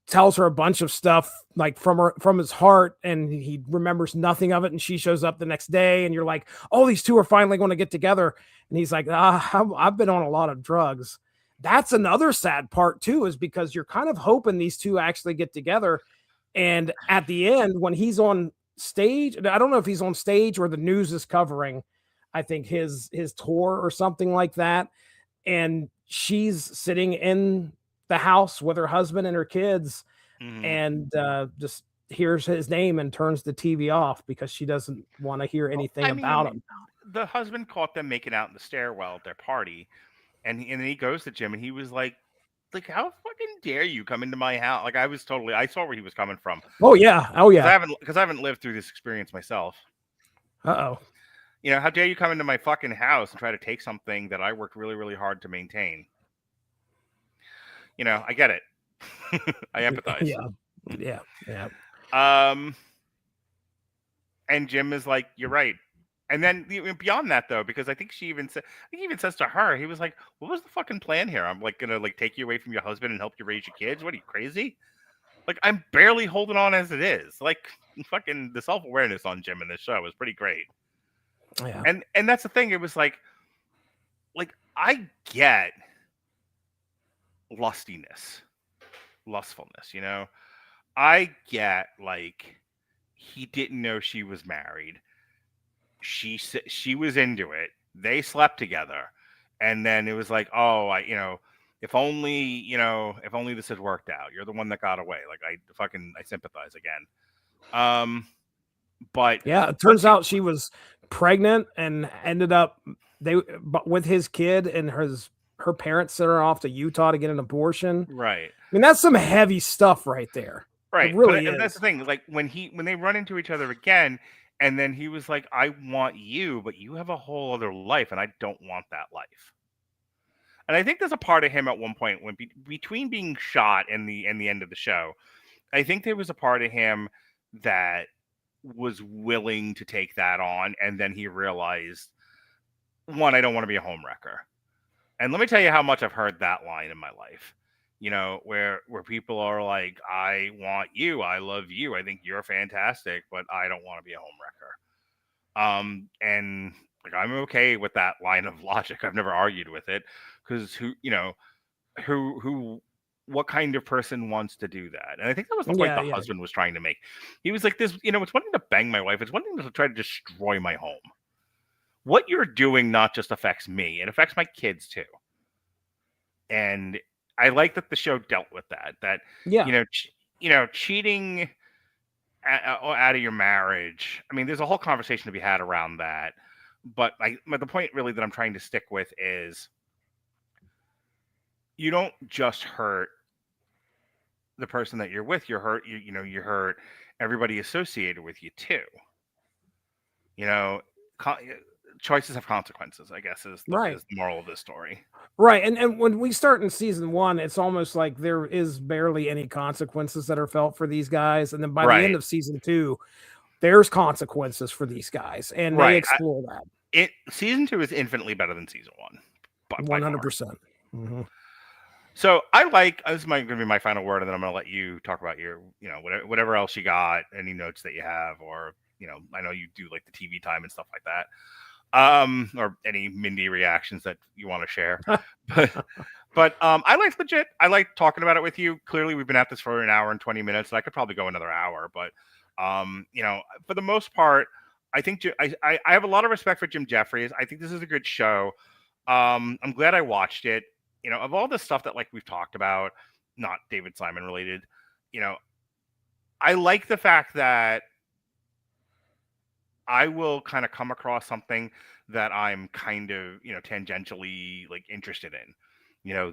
tells her a bunch of stuff like from his heart, and he remembers nothing of it. And she shows up the next day, and you're like, oh, these two are finally going to get together. And he's like, I've been on a lot of drugs. That's another sad part too, is because you're kind of hoping these two actually get together. And at the end, when he's on stage, I don't know if he's on stage or the news is covering, I think his tour or something like that. And she's sitting in the house with her husband and her kids, and just hears his name and turns the TV off because she doesn't want to hear anything about him. The husband caught them making out in the stairwell at their party, and then he goes to Jim, and he was like, how fucking dare you come into my house? Like, I saw where he was coming from. Oh yeah. Because I haven't lived through this experience myself. Uh-oh. How dare you come into my fucking house and try to take something that I worked really, really hard to maintain? I get it. I empathize. Yeah. And Jim is like, you're right. And then beyond that, though, because I think he even says to her, he was like, what was the fucking plan here? I'm like gonna take you away from your husband and help you raise your kids? What are you, crazy? Like, I'm barely holding on as it is. Like, fucking the self-awareness on Jim in this show was pretty great. Yeah. And that's the thing. It was like I get lustfulness, I get he didn't know she was married. She said she was into it. They slept together, and then it was like, oh, if only this had worked out. You're the one that got away. Like, I sympathize again. But yeah, it turns out she was pregnant and ended up with his kid, and her parents sent her off to Utah to get an abortion. Right. I mean, that's some heavy stuff right there. Right. It really and is. that's the thing. Like, when they run into each other again, and then he was like, I want you, but you have a whole other life, and I don't want that life. And I think there's a part of him at one point when between being shot and the end of the show, I think there was a part of him that was willing to take that on, and then he realized, one, I don't want to be a homewrecker. And let me tell you how much I've heard that line in my life. Where people are like, I want you, I love you, I think you're fantastic, but I don't want to be a homewrecker. And I'm okay with that line of logic. I've never argued with it, because what kind of person wants to do that? And I think that was the point the husband was trying to make. He was like, this, it's one thing to bang my wife, it's one thing to try to destroy my home. What you're doing not just affects me, it affects my kids too. And I like that the show dealt with that. Cheating out of your marriage. I mean, there's a whole conversation to be had around that. But the point really that I'm trying to stick with is, you don't just hurt the person that you're with. You hurt everybody associated with you too. Choices have consequences, I guess, is the moral of this story. Right. And when we start in season 1, it's almost like there is barely any consequences that are felt for these guys. And then by the end of season 2, there's consequences for these guys. And they explore that. Season 2 is infinitely better than season 1. 100%. Mm-hmm. So this might going to be my final word, and then I'm going to let you talk about your, whatever else you got, any notes that you have, or, I know you do like the TV time and stuff like that. Or any Mindy reactions that you want to share. but I like talking about it with you. Clearly we've been at this for an hour and 20 minutes, and I could probably go another hour, but for the most part, I think I have a lot of respect for Jim Jefferies. I think this is a good show. I'm glad I watched it. Of all the stuff that like we've talked about, not David Simon related, I like the fact that I will kind of come across something that I'm kind of, tangentially like interested in.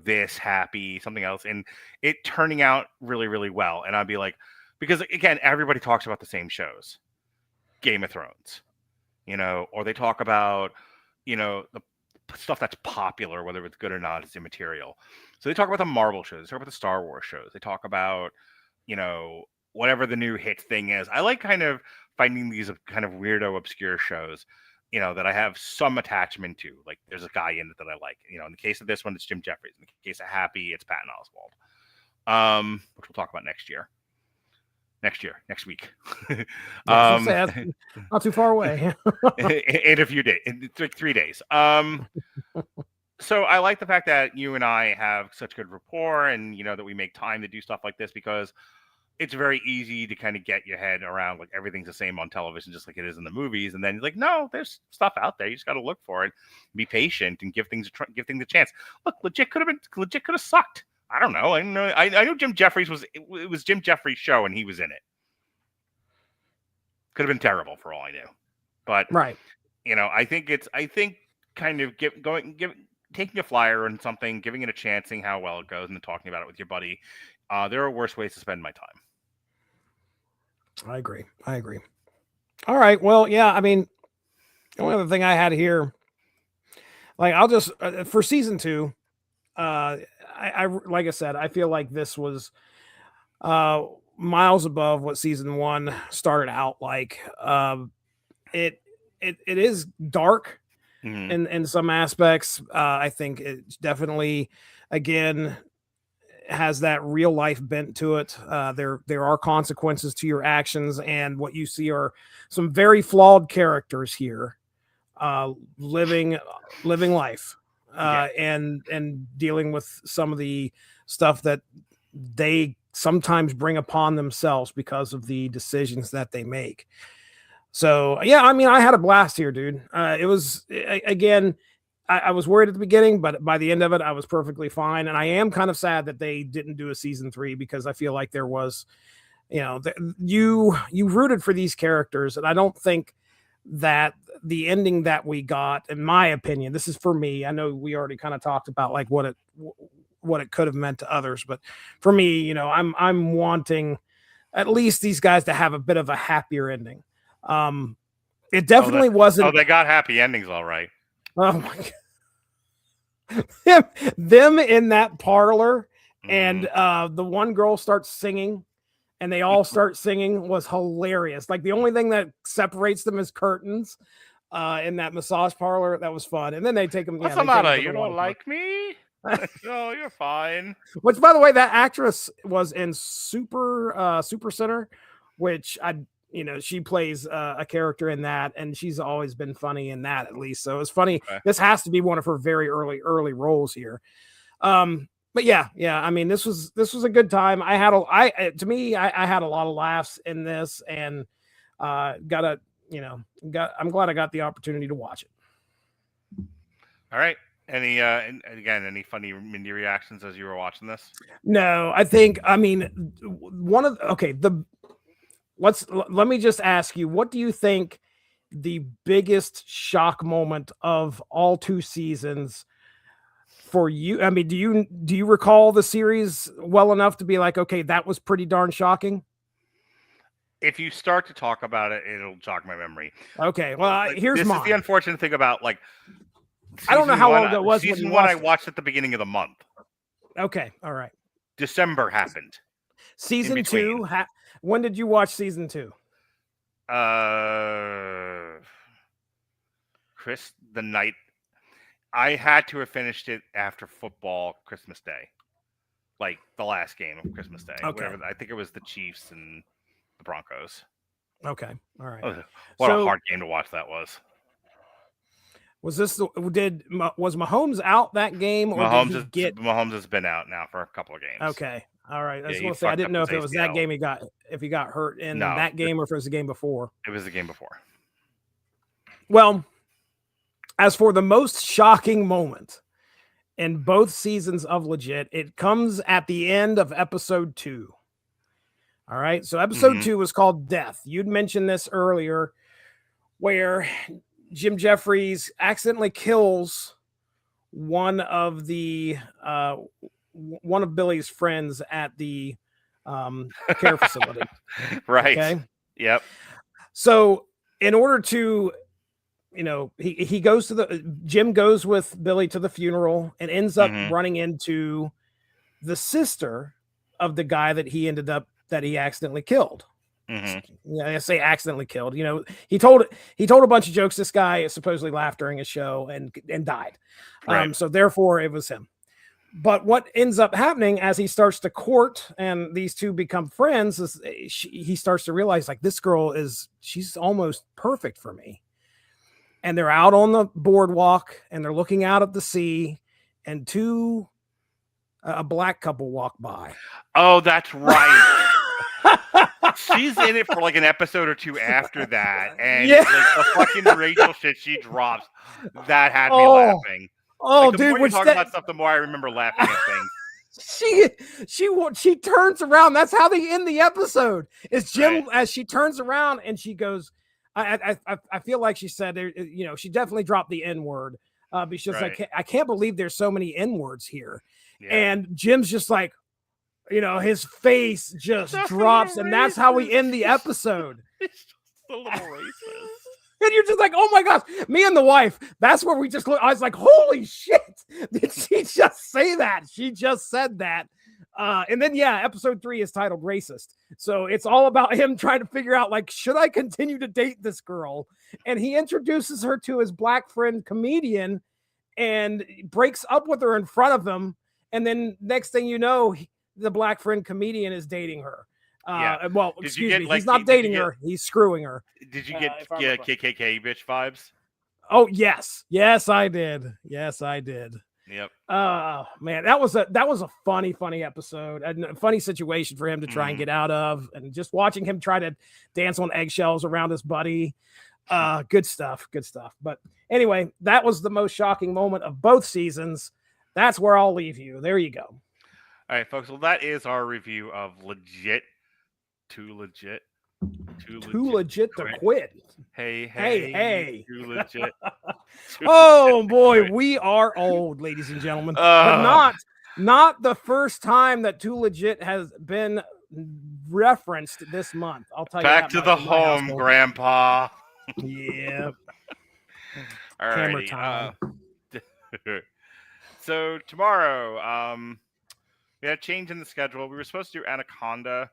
This happy, something else, and it turning out really, really well. And I'd be like, because again, everybody talks about the same shows, Game of Thrones, or they talk about, the stuff that's popular, whether it's good or not, it's immaterial. So they talk about the Marvel shows, they talk about the Star Wars shows, they talk about, whatever the new hit thing is. I like kind of finding these kind of weirdo, obscure shows, that I have some attachment to. Like there's a guy in it that I like. In the case of this one, it's Jim Jefferies. In the case of Happy, it's Patton Oswalt, which we'll talk about next week. That's not too far away. in a few days, it's like 3 days. So I like the fact that you and I have such good rapport, and that we make time to do stuff like this, because it's very easy to kind of get your head around like everything's the same on television, just like it is in the movies. And then you're like, no, there's stuff out there. You just got to look for it, be patient, and give things a chance. Look, legit could have sucked. I don't know. I know Jim Jefferies it was Jim Jefferies' show and he was in it. Could have been terrible for all I knew. But right. I think kind of taking a flyer on something, giving it a chance, seeing how well it goes, and then talking about it with your buddy. There are worse ways to spend my time. I agree. All right. Well, yeah. I mean, the only other thing I had here, like, I'll just for season 2. I like I said, I feel like this was miles above what season 1 started out like. It is dark in some aspects. I think it definitely, again, has that real life bent to it. There are consequences to your actions, and what you see are some very flawed characters here, living life, and dealing with some of the stuff that they sometimes bring upon themselves because of the decisions that they make. So yeah, I mean, I had a blast here, dude. It was, again, I was worried at the beginning, but by the end of it, I was perfectly fine. And I am kind of sad that they didn't do a season 3, because I feel like there was, you rooted for these characters. And I don't think that the ending that we got, in my opinion, this is for me, I know we already kind of talked about like what it could have meant to others, but for me, I'm wanting at least these guys to have a bit of a happier ending. It definitely wasn't. Oh, they got happy endings, all right. Oh my God. Them in that parlor, and the one girl starts singing, and they all start singing, was hilarious. Like the only thing that separates them is curtains in that massage parlor. That was fun. And then they take them. What's the matter? You don't like me? No, you're fine. Which, by the way, that actress was in Super Center, which she plays a character in that, and she's always been funny in that, at least. So it's funny. Okay. This has to be one of her very early roles here. But yeah. I mean, this was a good time. I had a lot of laughs in this, and I'm glad I got the opportunity to watch it. All right. Any funny Mindy reactions as you were watching this? No, let me just ask you, what do you think the biggest shock moment of all 2 seasons for you? I mean, do you recall the series well enough to be like, okay, that was pretty darn shocking? If you start to talk about it, it'll jog my memory. Okay, well, here's this is the unfortunate thing about like. I don't know how long ago it was. Season 1 I watched at the beginning of the month. Okay, all right. December happened. Season 2. When did you watch season 2? Chris, the night I had to have finished it after football Christmas Day, like the last game of Christmas Day. Okay. Whatever. I think it was the Chiefs and the Broncos. Okay, all right. What a hard game to watch that was. Was Mahomes out that game, or Mahomes has been out now for a couple of games? Okay, all right. I was going to say, I didn't know if it was that game if he got hurt in that game, or if it was the game before. It was the game before. Well, as for the most shocking moment in both seasons of Legit, it comes at the end of episode 2. All right. So episode 2 was called Death. You'd mentioned this earlier, where Jim Jefferies accidentally kills one of Billy's friends at the care facility. Right. Okay. Yep. So in order to, he goes to Jim goes with Billy to the funeral and ends up running into the sister of the guy that he accidentally killed. Yeah, I say accidentally killed. He told a bunch of jokes. This guy supposedly laughed during a show and died. Right. So therefore it was him. But what ends up happening as he starts to court and these two become friends is he starts to realize, like, this girl she's almost perfect for me. And they're out on the boardwalk and they're looking out at the sea, and a black couple walk by. Oh, that's right. She's in it for like an episode or two after that, and like the fucking Rachel shit she drops, that had me laughing. Oh, like, the dude, more you talk about stuff, the more I remember laughing at things. She turns around. That's how they end the episode. Is Jim as she turns around and she goes, I feel like she said, she definitely dropped the N word because I can't believe there's so many N words here, and Jim's just like, his face just drops, and that's how we end the episode. It's just a little racist. And you're just like, oh my gosh, me and the wife, that's where we just look. I was like, holy shit, did she just say that? She just said that. And then, episode 3 is titled Racist. So it's all about him trying to figure out, like, should I continue to date this girl? And he introduces her to his black friend comedian and breaks up with her in front of him. And then next thing you know, the black friend comedian is dating her. Well, excuse me, he's not dating her. He's screwing her. Did you get KKK bitch vibes? Oh, yes. Yes, I did. Yes, I did. Yep. Man, that was a funny episode. A funny situation for him to try and get out of, and just watching him try to dance on eggshells around his buddy. Good stuff. But anyway, that was the most shocking moment of both seasons. That's where I'll leave you. There you go. All right, folks. Well, that is our review of Legit. Too legit to quit. Hey. Too legit. Oh boy, we are old, ladies and gentlemen. But not the first time that Too Legit has been referenced this month. I'll tell you. Back to the home, Grandpa. Yeah. All Camera right. time. So tomorrow, we had a change in the schedule. We were supposed to do Anaconda,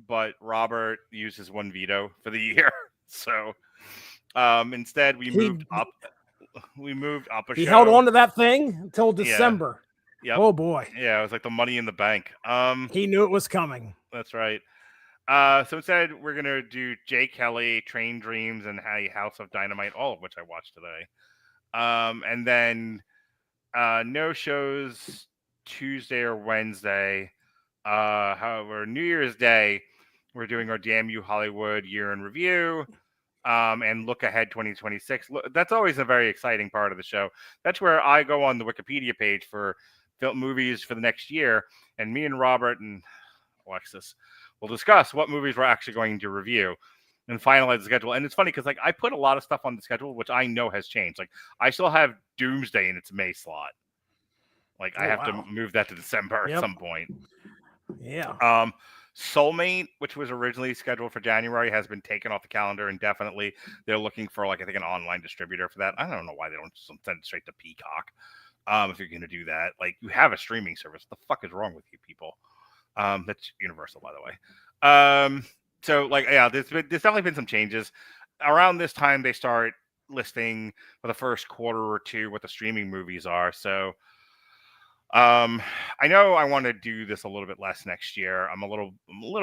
but Robert used his one veto for the year. So instead, we moved up. We moved up a show. He held on to that thing until December. Yeah. Yep. Oh boy. Yeah, it was like the money in the bank. He knew it was coming. That's right. So instead, we're gonna do Jay Kelly, Train Dreams, and House of Dynamite, all of which I watched today. And then no shows Tuesday or Wednesday. However, New Year's Day, we're doing our Damn You Hollywood year in review, and look ahead 2026. That's always a very exciting part of the show. That's where I go on the Wikipedia page for film movies for the next year, and me and Robert and Alexis will discuss what movies we're actually going to review and finalize the schedule. And it's funny because, like, I put a lot of stuff on the schedule which I know has changed. Like, I still have Doomsday in its May slot. Like, I have to move that to December at some point. Yeah. Soulmate, which was originally scheduled for January, has been taken off the calendar indefinitely. They're looking for, like, I think, an online distributor for that. I don't know why they don't just send it straight to Peacock. If you're going to do that, like, you have a streaming service. What the fuck is wrong with you people? That's Universal, by the way. So, like, yeah, there's definitely been some changes. Around this time, they start listing for the first quarter or two what the streaming movies are. So, I know I want to do this a little bit less next year. I'm a little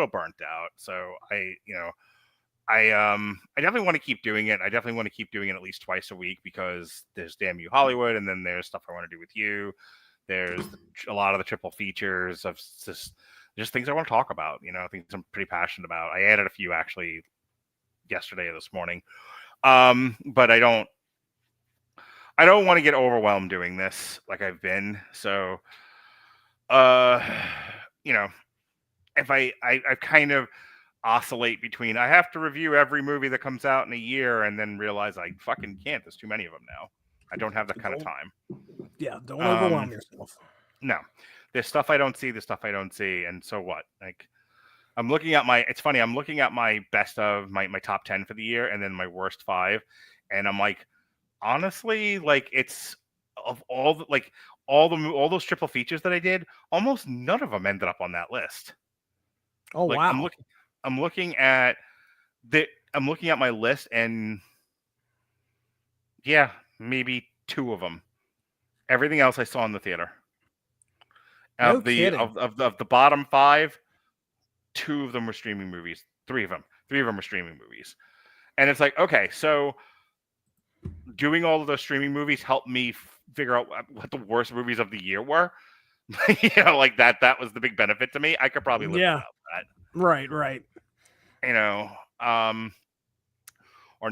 burnt out. So I definitely want to keep doing it. I definitely want to keep doing it at least twice a week because there's Damn You Hollywood, and then there's stuff I want to do with you. There's a lot of the triple features of just things I want to talk about. You know, things I'm pretty passionate about. I added a few actually yesterday or this morning. But I don't I don't want to get overwhelmed doing this like I've been. So, you know, if I kind of oscillate between I have to review every movie that comes out in a year and then realize I fucking can't. There's too many of them now. I don't have that kind of time. Yeah, don't overwhelm yourself. No, there's stuff I don't see. There's stuff I don't see, and so what? Like, I'm looking at my. It's funny. I'm looking at my best of my top 10 for the year, and then my worst 5, and I'm like, honestly, like it's of all the, like all those triple features that I did, almost none of them ended up on that list. Oh Like, wow! I'm looking at my list, and yeah, maybe 2 of them. Everything else I saw in the theater. No Of the kidding. of the bottom 5, 2 of them were streaming movies. 3 of them were streaming movies. And it's like, okay, so doing all of those streaming movies helped me figure out what the worst movies of the year were. You know, like that was the big benefit to me. I could probably live without that. Right. You know, or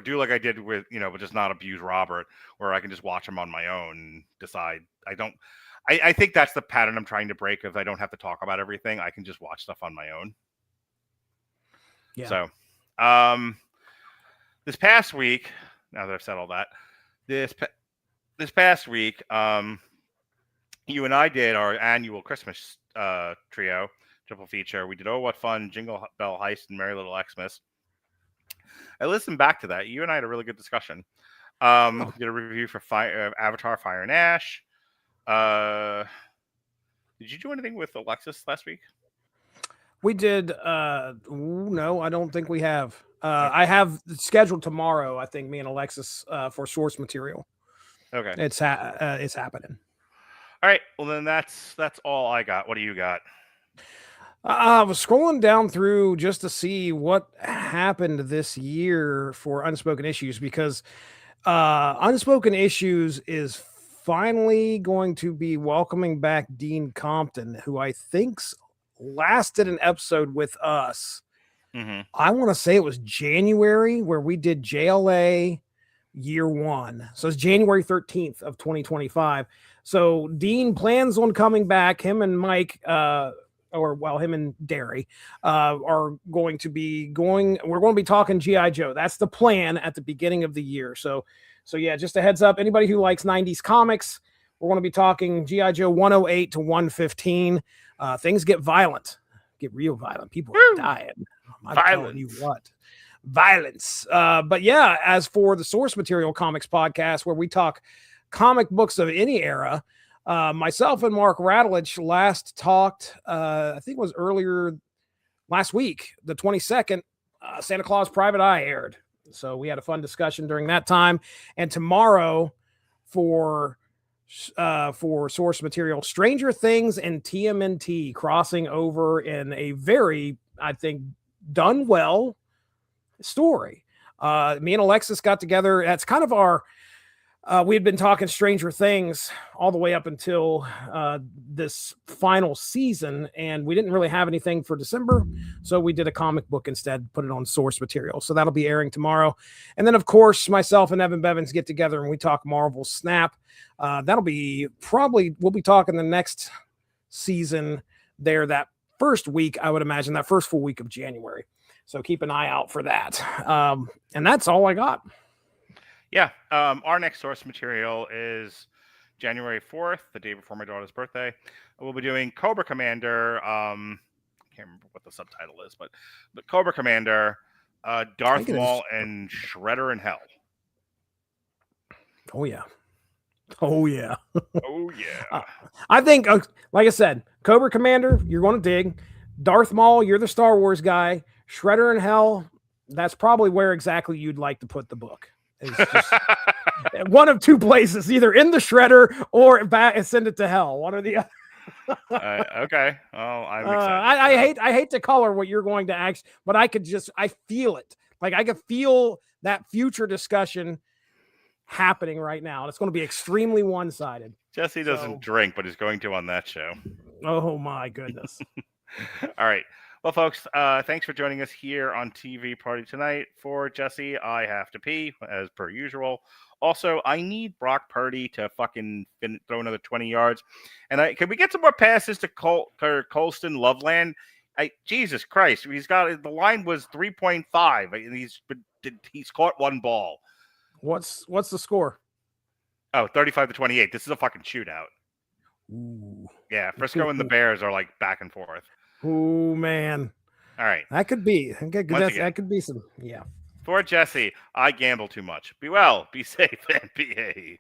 do like I did with, but just not abuse Robert, where I can just watch him on my own and decide. I think that's the pattern I'm trying to break. If I don't have to talk about everything, I can just watch stuff on my own. Yeah. So, this past week, now that I've said all that, this past week, you and I did our annual Christmas trio triple feature. We did Oh What Fun, Jingle Bell Heist, and Merry Little Xmas. I listened back to that. You and I had a really good discussion. Did a review for Avatar: Fire and Ash. Did you do anything with Alexis last week? We did. No, I don't think we have. I have scheduled tomorrow. I think me and Alexis for source material. Okay, it's happening. All right. Well, then that's all I got. What do you got? I was scrolling down through just to see what happened this year for Unspoken Issues, because Unspoken Issues is finally going to be welcoming back Dean Compton, who I think's last did an episode with us. Mm-hmm. I want to say it was January, where we did JLA year 1. So it's January 13th of 2025. So Dean plans on coming back. Him and Mike, him and Derry are going to be going. We're going to be talking G.I. Joe. That's the plan at the beginning of the year. So yeah, just a heads up. Anybody who likes 90s comics, we're going to be talking G.I. Joe 108 to 115. Things get violent, get real violent. People are dying. I'm telling you what. Violence. But yeah, as for the Source Material Comics podcast, where we talk comic books of any era, myself and Mark Radulich last talked, I think it was earlier last week, the 22nd, Santa Claus Private Eye aired. So we had a fun discussion during that time. And tomorrow for Source Material, Stranger Things and TMNT crossing over in a very, I think, done well story. Me and Alexis got together. That's kind of our we had been talking Stranger Things all the way up until this final season, and we didn't really have anything for December, so we did a comic book instead, put it on Source Material. So that'll be airing tomorrow. And then, of course, myself and Evan Bevins get together and we talk Marvel Snap. That'll be we'll be talking the next season there that first week, I would imagine, that first full week of January. So keep an eye out for that. And that's all I got. Yeah. Our next Source Material is January 4th, the day before my daughter's birthday. We'll be doing Cobra Commander. I can't remember what the subtitle is, but Cobra Commander, Darth Maul, and Shredder in Hell. Oh, yeah. Oh, yeah. Oh, yeah. I think, like I said, Cobra Commander, you're going to dig. Darth Maul, you're the Star Wars guy. Shredder in Hell, that's probably where exactly you'd like to put the book. It's just one of two places, either in the Shredder or back and send it to hell. One or the other. Okay. Well, I'm excited. I hate to color what you're going to ask, but I feel it. Like I could feel that future discussion happening right now. And it's going to be extremely one-sided. Jesse doesn't drink, but he's going to on that show. Oh my goodness. All right. Well, folks, thanks for joining us here on TV Party tonight. For Jesse, I have to pee, as per usual. Also, I need Brock Purdy to fucking throw another 20 yards. And can we get some more passes to Colston Loveland? Jesus Christ, the line was 3.5, and he's caught one ball. What's the score? Oh, 35-28. This is a fucking shootout. Ooh. Yeah, Frisco and the Bears are like back and forth. Oh man. All right. That could be. That could be some. Yeah. For Jesse, I gamble too much. Be well, be safe, and behave.